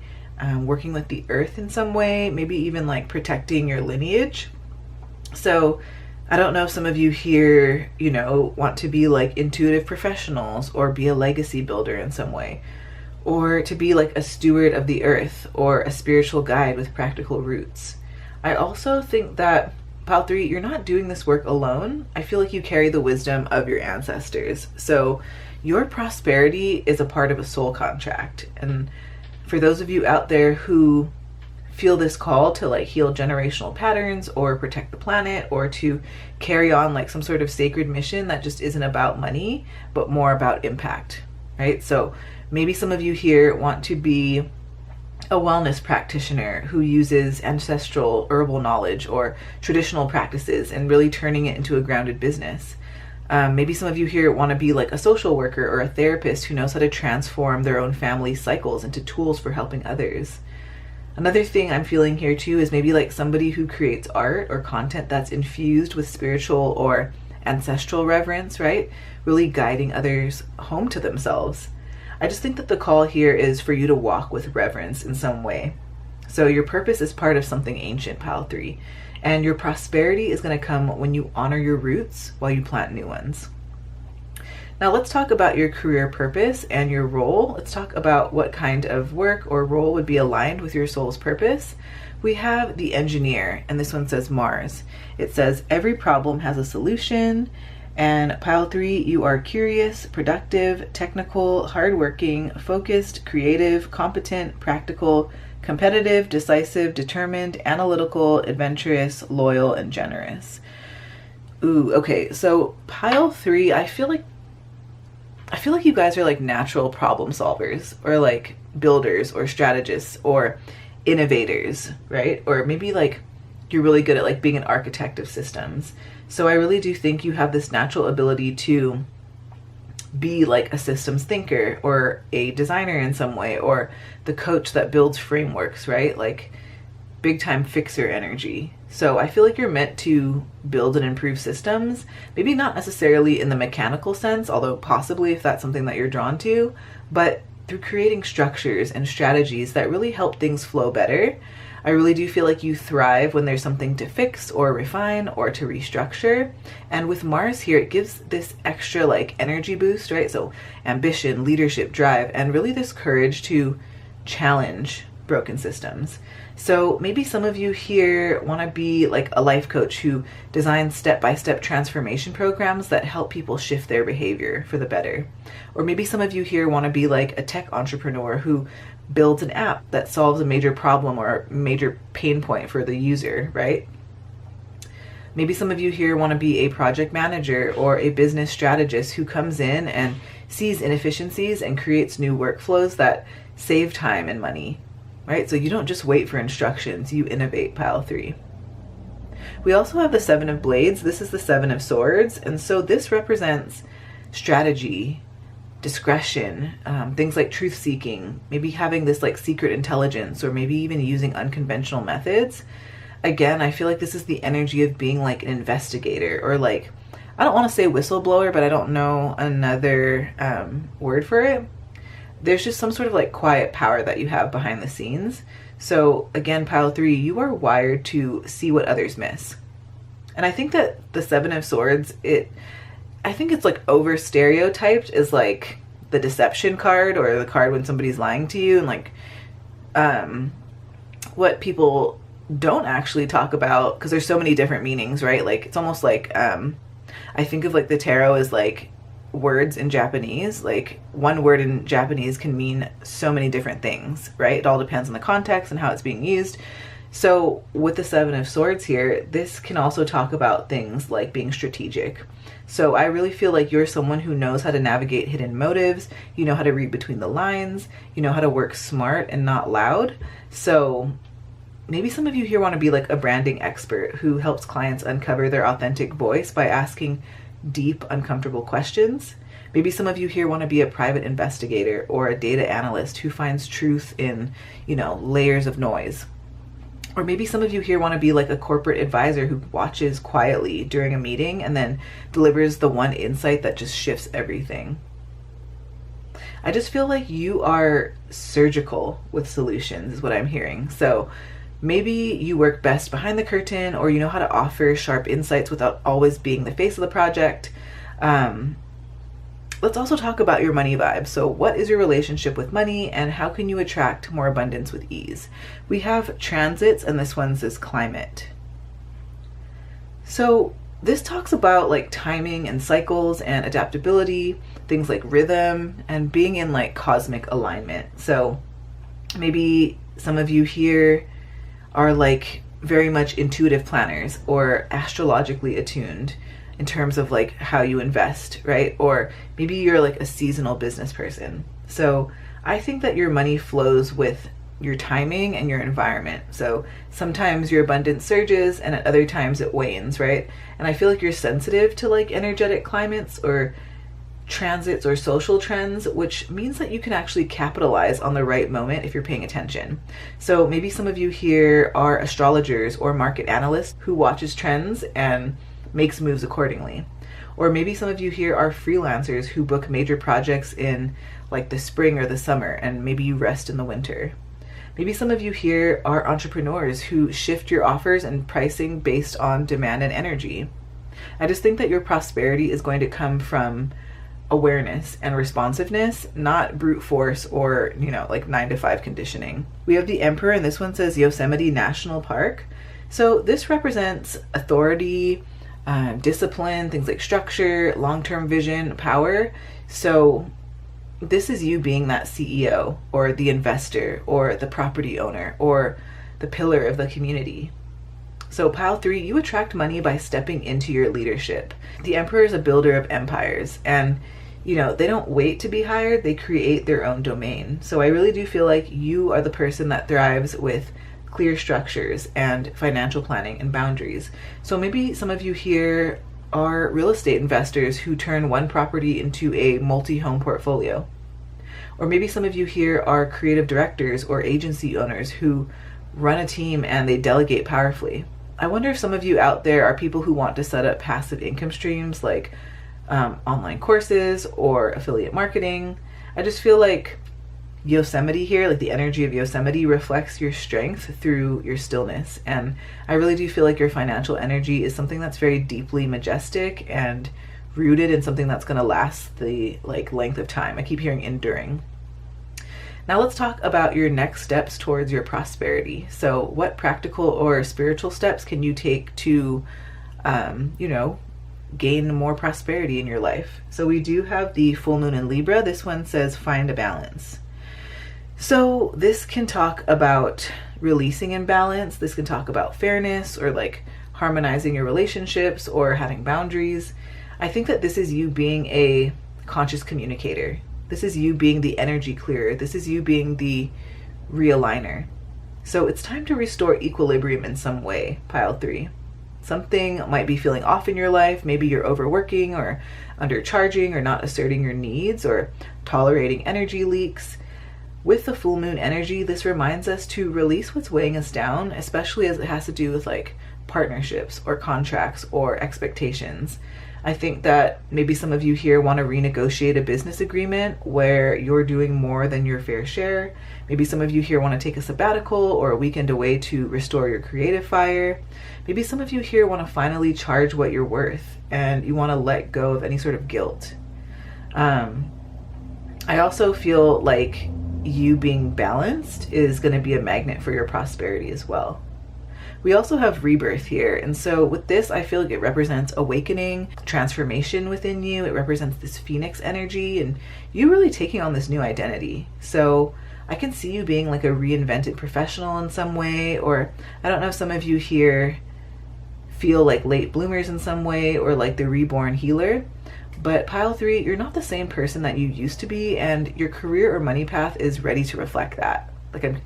S1: working with the earth in some way, maybe even like protecting your lineage. So I don't know if some of you here, want to be like intuitive professionals or be a legacy builder in some way, or to be like a steward of the earth or a spiritual guide with practical roots. I also think that, pile 3, you're not doing this work alone. I feel like you carry the wisdom of your ancestors. So your prosperity is a part of a soul contract. And for those of you out there who feel this call to like heal generational patterns or protect the planet or to carry on like some sort of sacred mission that just isn't about money but more about impact, right? So maybe some of you here want to be a wellness practitioner who uses ancestral herbal knowledge or traditional practices and really turning it into a grounded business. Maybe some of you here want to be like a social worker or a therapist who knows how to transform their own family cycles into tools for helping others. Another thing I'm feeling here too is maybe like somebody who creates art or content that's infused with spiritual or ancestral reverence, right? Really guiding others home to themselves. I just think that the call here is for you to walk with reverence in some way. So your purpose is part of something ancient, pile 3, and your prosperity is going to come when you honor your roots while you plant new ones. Now let's talk about your career purpose and your role. Let's talk about what kind of work or role would be aligned with your soul's purpose. We have the Engineer, and this one says Mars. It says every problem has a solution. And pile 3, you are curious, productive, technical, hardworking, focused, creative, competent, practical, competitive, decisive, determined, analytical, adventurous, loyal, and generous. Ooh, okay. So pile 3, I feel like you guys are like natural problem solvers, or like builders or strategists or innovators, right? Or maybe like you're really good at like being an architect of systems. So I really do think you have this natural ability to be like a systems thinker or a designer in some way, or the coach that builds frameworks, right? Like big time fixer energy. So I feel like you're meant to build and improve systems, maybe not necessarily in the mechanical sense, although possibly if that's something that you're drawn to, but through creating structures and strategies that really help things flow better. I really do feel like you thrive when there's something to fix or refine or to restructure. And with Mars here, it gives this extra like energy boost, right? So ambition, leadership, drive, and really this courage to challenge broken systems. So maybe some of you here want to be like a life coach who designs step-by-step transformation programs that help people shift their behavior for the better. Or maybe some of you here want to be like a tech entrepreneur who builds an app that solves a major problem or a major pain point for the user, right? Maybe some of you here want to be a project manager or a business strategist who comes in and sees inefficiencies and creates new workflows that save time and money, right? So you don't just wait for instructions, you innovate, pile 3. We also have the 7 of Blades. This is the 7 of Swords. And so this represents strategy, discretion, things like truth seeking, maybe having this like secret intelligence, or maybe even using unconventional methods. Again, I feel like this is the energy of being like an investigator, or like, I don't want to say whistleblower, but I don't know another word for it. There's just some sort of like quiet power that you have behind the scenes. So again, pile 3, you are wired to see what others miss. And I think that the 7 of Swords, I think it's like over stereotyped as like the deception card, or the card when somebody's lying to you, and like what people don't actually talk about, because there's so many different meanings, right? Like it's almost like I think of like the tarot as like words in Japanese. Like one word in Japanese can mean so many different things, right? It all depends on the context and how it's being used. So with the 7 of Swords here, this can also talk about things like being strategic. So I really feel like you're someone who knows how to navigate hidden motives, you know how to read between the lines, you know how to work smart and not loud. So maybe some of you here want to be like a branding expert who helps clients uncover their authentic voice by asking deep, uncomfortable questions. Maybe some of you here want to be a private investigator or a data analyst who finds truth in, layers of noise. Or maybe some of you here want to be like a corporate advisor who watches quietly during a meeting and then delivers the one insight that just shifts everything. I just feel like you are surgical with solutions is what I'm hearing. So maybe you work best behind the curtain, or you know how to offer sharp insights without always being the face of the project. Let's also talk about your money vibe. So what is your relationship with money, and how can you attract more abundance with ease? We have transits, and this one says climate. So this talks about like timing and cycles and adaptability, things like rhythm and being in like cosmic alignment. So maybe some of you here are like very much intuitive planners or astrologically attuned in terms of like how you invest, right? Or maybe you're like a seasonal business person. So I think that your money flows with your timing and your environment. So sometimes your abundance surges and at other times it wanes, right? And I feel like you're sensitive to like energetic climates or transits or social trends, which means that you can actually capitalize on the right moment if you're paying attention. So maybe some of you here are astrologers or market analysts who watches trends and makes moves accordingly. Or maybe some of you here are freelancers who book major projects in like the spring or the summer, and maybe you rest in the winter. Maybe some of you here are entrepreneurs who shift your offers and pricing based on demand and energy. I just think that your prosperity is going to come from awareness and responsiveness, not brute force or, like 9-to-5 conditioning. We have the Emperor, and this one says Yosemite National Park. So this represents authority, discipline, things like structure, long-term vision, power. So this is you being that CEO or the investor or the property owner or the pillar of the community. So pile 3, you attract money by stepping into your leadership. The Emperor is a builder of empires, and they don't wait to be hired, they create their own domain. So I really do feel like you are the person that thrives with clear structures and financial planning and boundaries. So maybe some of you here are real estate investors who turn one property into a multi-home portfolio. Or maybe some of you here are creative directors or agency owners who run a team and they delegate powerfully. I wonder if some of you out there are people who want to set up passive income streams like online courses or affiliate marketing. I just feel like Yosemite here, like the energy of Yosemite, reflects your strength through your stillness. And I really do feel like your financial energy is something that's very deeply majestic and rooted in something that's going to last the length of time. I keep hearing enduring. Now let's talk about your next steps towards your prosperity. So what practical or spiritual steps can you take to, gain more prosperity in your life? So we do have the full moon in Libra. This one says find a balance. So this can talk about releasing imbalance. This can talk about fairness or harmonizing your relationships or having boundaries. I think that this is you being a conscious communicator. This is you being the energy clearer. This is you being the realigner. So it's time to restore equilibrium in some way, pile 3. Something might be feeling off in your life. Maybe you're overworking or undercharging or not asserting your needs or tolerating energy leaks. With the full moon energy, this reminds us to release what's weighing us down, especially as it has to do with partnerships or contracts or expectations. I think that maybe some of you here want to renegotiate a business agreement where you're doing more than your fair share. Maybe some of you here want to take a sabbatical or a weekend away to restore your creative fire. Maybe some of you here want to finally charge what you're worth and you want to let go of any sort of guilt. I also feel like you being balanced is going to be a magnet for your prosperity as well. We also have rebirth here. And so with this, I feel like it represents awakening, transformation within you. It represents this phoenix energy and you really taking on this new identity. So I can see you being like a reinvented professional in some way, or I don't know if some of you here feel like late bloomers in some way or like the reborn healer. But pile 3, you're not the same person that you used to be, and your career or money path is ready to reflect that.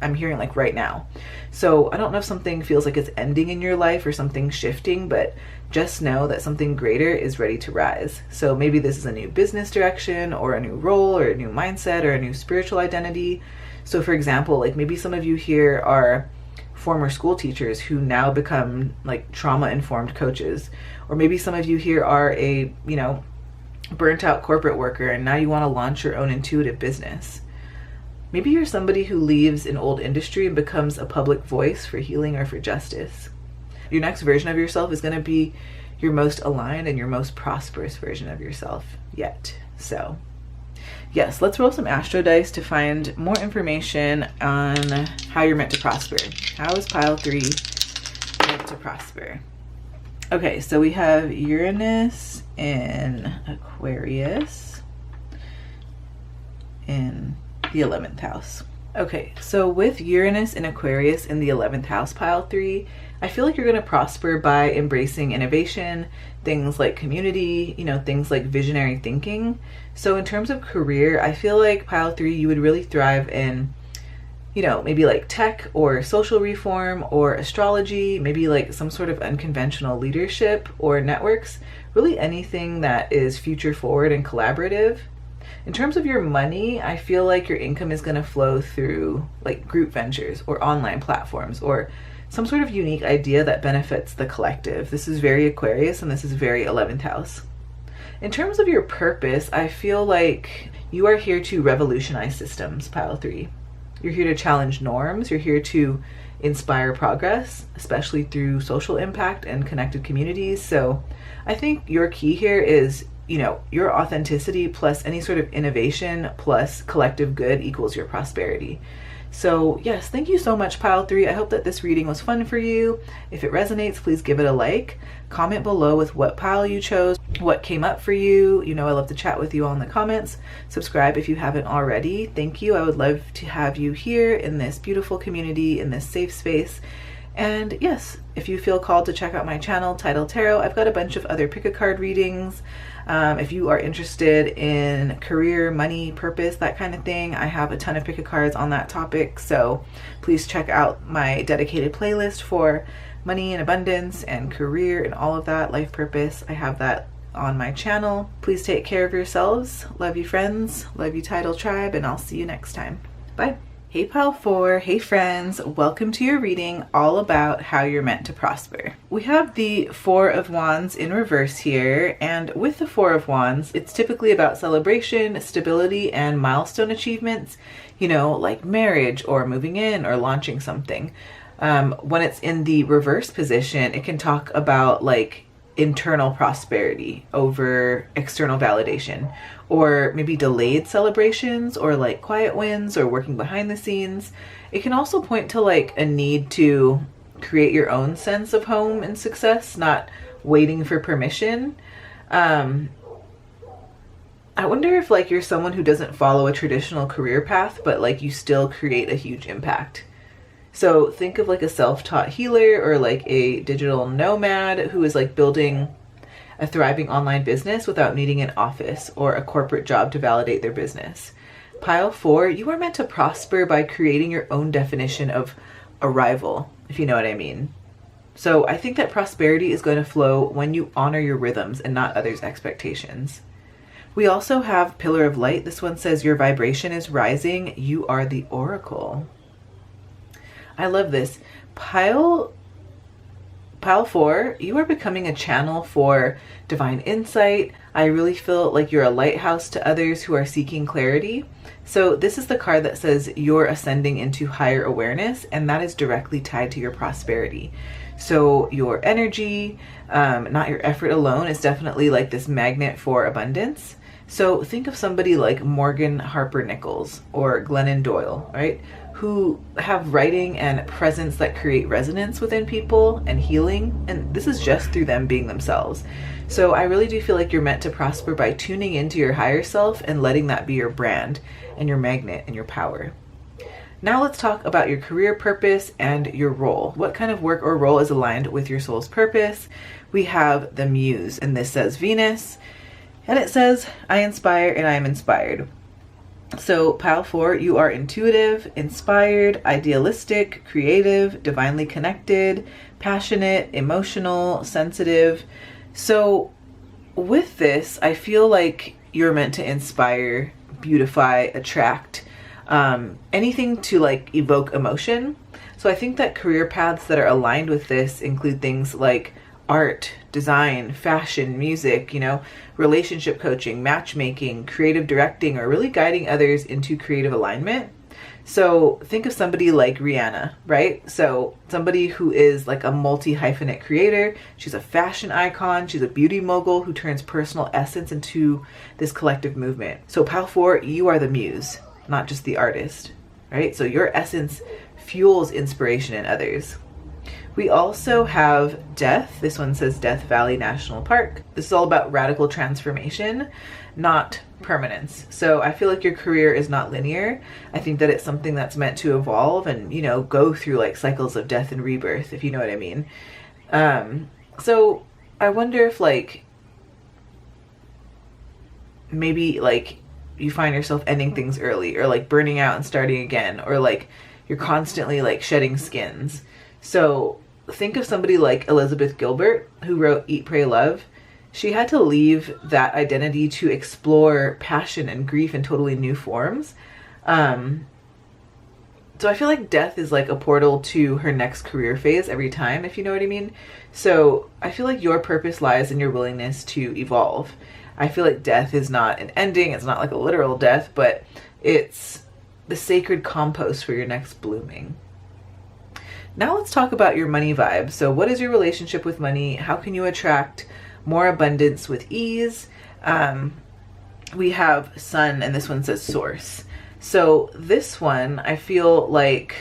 S1: I'm hearing right now. So I don't know if something feels like it's ending in your life or something shifting, but just know that something greater is ready to rise. So maybe this is a new business direction or a new role or a new mindset or a new spiritual identity. So for example, maybe some of you here are former school teachers who now become trauma-informed coaches. Or maybe some of you here are a, burnt out corporate worker and now you want to launch your own intuitive business. Maybe you're somebody who leaves an old industry and becomes a public voice for healing or for justice. Your next version of yourself is going to be your most aligned and your most prosperous version of yourself yet. So yes, let's roll some astro dice to find more information on how you're meant to prosper. How is pile 3 meant to prosper? Okay, so we have Uranus in Aquarius in the 11th house. Okay, so with Uranus in Aquarius in the 11th house, pile 3, I feel like you're going to prosper by embracing innovation, things like community, things like visionary thinking. So in terms of career, I feel like pile 3, you would really thrive in maybe tech or social reform or astrology, maybe some sort of unconventional leadership or networks, really anything that is future forward and collaborative. In terms of your money, I feel like your income is going to flow through group ventures or online platforms or some sort of unique idea that benefits the collective. This is very Aquarius and this is very 11th house. In terms of your purpose, I feel like you are here to revolutionize systems, pile 3. You're here to challenge norms. You're here to inspire progress, especially through social impact and connected communities. So I think your key here is, your authenticity plus any sort of innovation plus collective good equals your prosperity. So yes, thank you so much, pile 3. I hope that this reading was fun for you. If it resonates, please give it a like. Comment below with what pile you chose, what came up for you. I love to chat with you all in the comments. Subscribe if you haven't already. Thank you. I would love to have you here in this beautiful community, in this safe space. And yes, if you feel called to check out my channel, Title Tarot, I've got a bunch of other pick-a-card readings. If you are interested in career, money, purpose, that kind of thing, I have a ton of pick-a-cards on that topic. So please check out my dedicated playlist for money and abundance and career and all of that, life purpose. I have that on my channel. Please take care of yourselves. Love you, friends. Love you, Title Tribe, and I'll see you next time. Bye. Hey Pile 4, hey friends, welcome to your reading all about how you're meant to prosper. We have the Four of Wands in reverse here, and with the Four of Wands, it's typically about celebration, stability, and milestone achievements, you know, like marriage or moving in or launching something. When it's in the reverse position, it can talk about like internal prosperity over external validation, or maybe delayed celebrations, or like quiet wins, or working behind the scenes. It can also point to like a need to create your own sense of home and success, not waiting for permission. I wonder if like you're someone who doesn't follow a traditional career path, but like you still create a huge impact. So think of like a self-taught healer or like a digital nomad who is like building a thriving online business without needing an office or a corporate job to validate their business. Pile 4, you are meant to prosper by creating your own definition of arrival, if you know what I mean. So I think that prosperity is going to flow when you honor your rhythms and not others' expectations. We also have Pillar of Light. This one says your vibration is rising. You are the oracle. I love this. Pile 4, you are becoming a channel for divine insight. I really feel like you're a lighthouse to others who are seeking clarity. So this is the card that says you're ascending into higher awareness, and that is directly tied to your prosperity. So your energy, not your effort alone, is definitely like this magnet for abundance. So think of somebody like Morgan Harper Nichols or Glennon Doyle, right? Who have writing and presence that create resonance within people and healing. And this is just through them being themselves. So I really do feel like you're meant to prosper by tuning into your higher self and letting that be your brand and your magnet and your power. Now let's talk about your career purpose and your role. What kind of work or role is aligned with your soul's purpose? We have the Muse, and this says Venus, and it says, I inspire and I am inspired. So Pile 4, you are intuitive, inspired, idealistic, creative, divinely connected, passionate, emotional, sensitive. So with this, I feel like you're meant to inspire, beautify, attract, anything to like evoke emotion. So I think that career paths that are aligned with this include things like art, design, fashion, music, you know, relationship coaching, matchmaking, creative directing, or really guiding others into creative alignment. So think of somebody like Rihanna, right? So somebody who is like a multi-hyphenate creator. She's a fashion icon. She's a beauty mogul who turns personal essence into this collective movement. So Pile 4, you are the muse, not just the artist, right? So your essence fuels inspiration in others. We also have Death. This one says Death Valley National Park. This is all about radical transformation, not permanence. So I feel like your career is not linear. I think that it's something that's meant to evolve and, you know, go through like cycles of death and rebirth, if you know what I mean. So I wonder if like maybe like you find yourself ending things early, or like burning out and starting again, or like you're constantly like shedding skins. So think of somebody like Elizabeth Gilbert, who wrote Eat, Pray, Love. She had to leave that identity to explore passion and grief in totally new forms. So I feel like death is like a portal to her next career phase every time, if you know what I mean. So I feel like your purpose lies in your willingness to evolve. I feel like death is not an ending. It's not like a literal death, but it's the sacred compost for your next blooming. Now let's talk about your money vibe. So what is your relationship with money? How can you attract more abundance with ease? We have Sun, and this one says Source. So this one, I feel like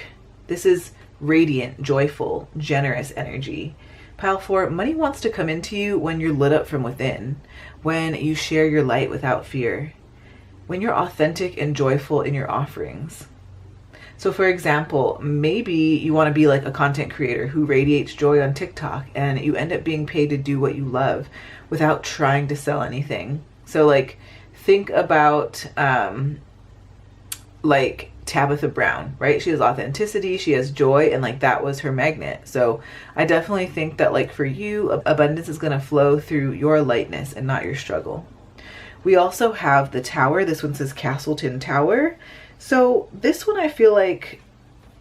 S1: this is radiant, joyful, generous energy. Pile 4, money wants to come into you when you're lit up from within, when you share your light without fear, when you're authentic and joyful in your offerings. So for example, maybe you want to be like a content creator who radiates joy on TikTok, and you end up being paid to do what you love without trying to sell anything. So like think about like Tabitha Brown, right? She has authenticity, she has joy, and like that was her magnet. So I definitely think that like for you, abundance is going to flow through your lightness and not your struggle. We also have the Tower. This one says Castleton Tower. So this one, I feel like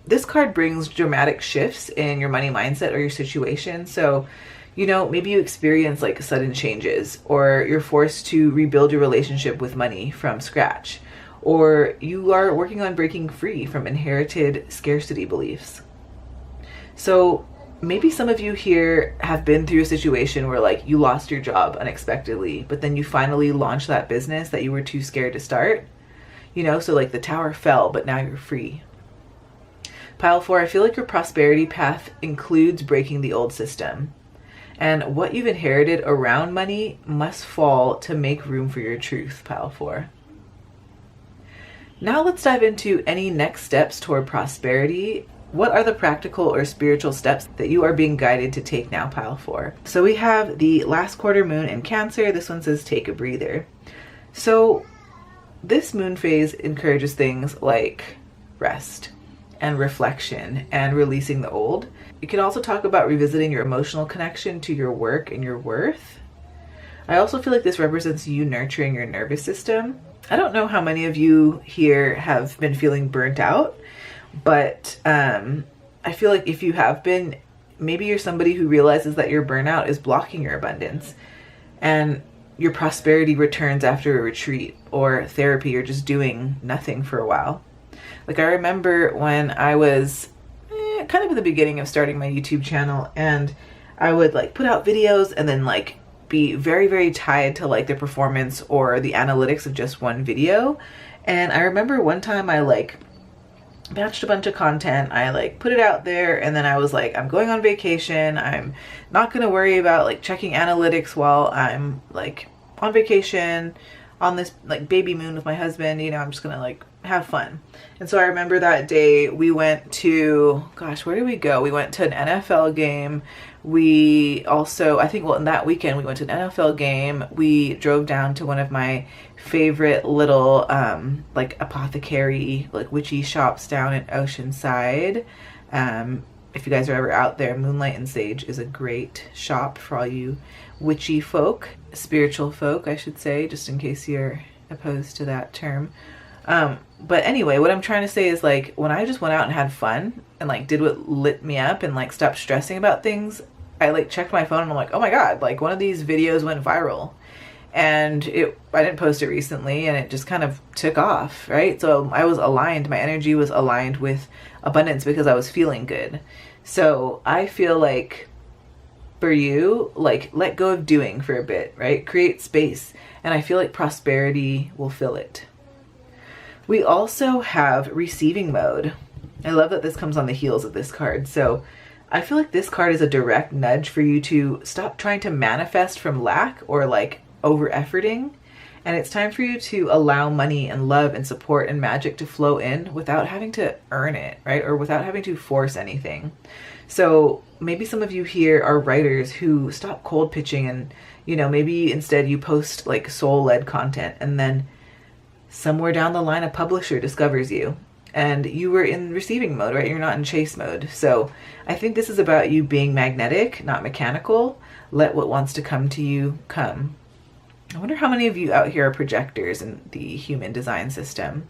S1: this card brings dramatic shifts in your money mindset or your situation. So, you know, maybe you experience like sudden changes, or you're forced to rebuild your relationship with money from scratch, or you are working on breaking free from inherited scarcity beliefs. So maybe some of you here have been through a situation where like you lost your job unexpectedly, but then you finally launched that business that you were too scared to start. You know, so like the tower fell, but now you're free. Pile 4, I feel like your prosperity path includes breaking the old system. And what you've inherited around money must fall to make room for your truth, Pile 4. Now let's dive into any next steps toward prosperity. What are the practical or spiritual steps that you are being guided to take now, Pile 4? So we have the last quarter moon in Cancer. This one says take a breather. So this moon phase encourages things like rest and reflection and releasing the old. You can also talk about revisiting your emotional connection to your work and your worth. I also feel like this represents you nurturing your nervous system. I don't know how many of you here have been feeling burnt out, but I feel like if you have been, maybe you're somebody who realizes that your burnout is blocking your abundance, and your prosperity returns after a retreat or therapy or just doing nothing for a while. Like I remember when I was kind of in the beginning of starting my YouTube channel, and I would like put out videos and then like be very, very tied to like the performance or the analytics of just one video. And I remember one time I like batched a bunch of content, I like put it out there, and then I was like, I'm going on vacation, I'm not going to worry about like checking analytics while I'm like on vacation on this like baby moon with my husband, you know, I'm just gonna like have fun. And so I remember that day we went to, gosh, where did we go? We went to an NFL game. We also, I think, well, in that weekend we went to an NFL game. We drove down to one of my favorite little like apothecary, like witchy shops down in Oceanside. If you guys are ever out there, Moonlight and Sage is a great shop for all you witchy folk, spiritual folk, I should say, just in case you're opposed to that term. But anyway, what I'm trying to say is like when I just went out and had fun and like did what lit me up and like stopped stressing about things, I like checked my phone and I'm like, oh my God, like one of these videos went viral. And I didn't post it recently, and it just kind of took off, right? So I was aligned, my energy was aligned with abundance because I was feeling good. So I feel like for you, like let go of doing for a bit, right? Create space. And I feel like prosperity will fill it. We also have receiving mode. I love that this comes on the heels of this card. So I feel like this card is a direct nudge for you to stop trying to manifest from lack or like over efforting, and it's time for you to allow money and love and support and magic to flow in without having to earn it, right? Or without having to force anything. So maybe some of you here are writers who stop cold pitching, and you know, maybe instead you post like soul-led content, and then somewhere down the line a publisher discovers you and you were in receiving mode, right? You're not in chase mode. So I think this is about you being magnetic, not mechanical. Let what wants to come to you come. I wonder how many of you out here are projectors in the human design system.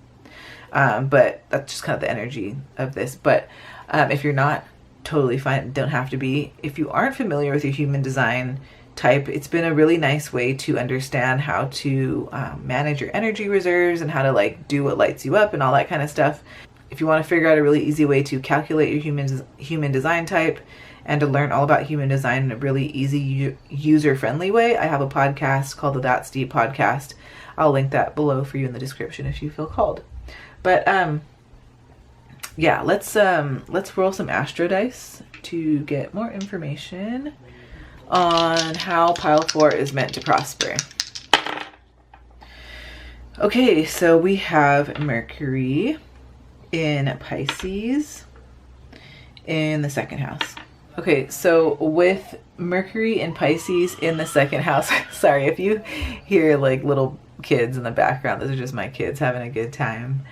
S1: But that's just kind of the energy of this. But if you're not, totally fine. Don't have to be. If you aren't familiar with your human design type, it's been a really nice way to understand how to manage your energy reserves and how to like do what lights you up and all that kind of stuff. If you want to figure out a really easy way to calculate your human design type and to learn all about human design in a really easy, user-friendly way, I have a podcast called the That's Deep podcast. I'll link that below for you in the description if you feel called. But yeah, let's roll some astro dice to get more information on how pile 4 is meant to prosper. Okay, so we have Mercury, in Pisces in the second house. Okay, so with Mercury in Pisces in the second house, sorry if you hear like little kids in the background, those are just my kids having a good time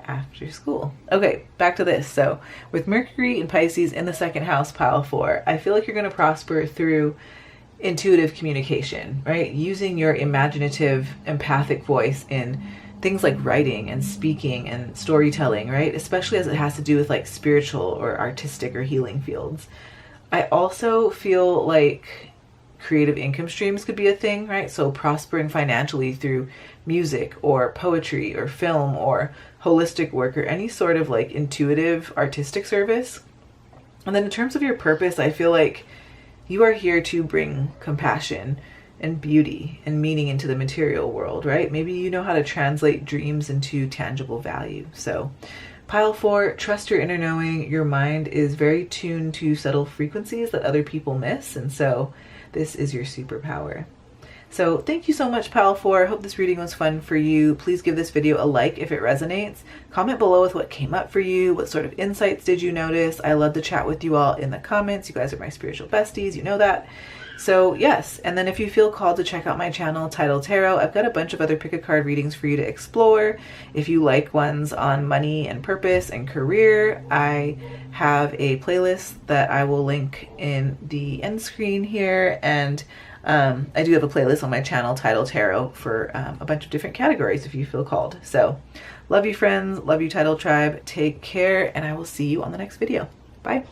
S1: after school. Okay, back to this. So with Mercury in Pisces in the second house, pile 4, I feel like you're going to prosper through intuitive communication, right? Using your imaginative, empathic voice in things like writing and speaking and storytelling, right? Especially as it has to do with like spiritual or artistic or healing fields. I also feel like creative income streams could be a thing, right? So prospering financially through music or poetry or film or holistic work or any sort of like intuitive artistic service. And then in terms of your purpose, I feel like you are here to bring compassion and beauty and meaning into the material world, right? Maybe you know how to translate dreams into tangible value. So pile 4, trust your inner knowing. Your mind is very tuned to subtle frequencies that other people miss. And so this is your superpower. So thank you so much, pile 4. I hope this reading was fun for you. Please give this video a like if it resonates. Comment below with what came up for you. What sort of insights did you notice? I love to chat with you all in the comments. You guys are my spiritual besties. You know that. So yes, and then if you feel called to check out my channel, Tidal Tarot, I've got a bunch of other pick a card readings for you to explore. If you like ones on money and purpose and career, I have a playlist that I will link in the end screen here. And I do have a playlist on my channel, Tidal Tarot, for a bunch of different categories if you feel called. So love you, friends. Love you, Tidal Tribe. Take care, and I will see you on the next video. Bye.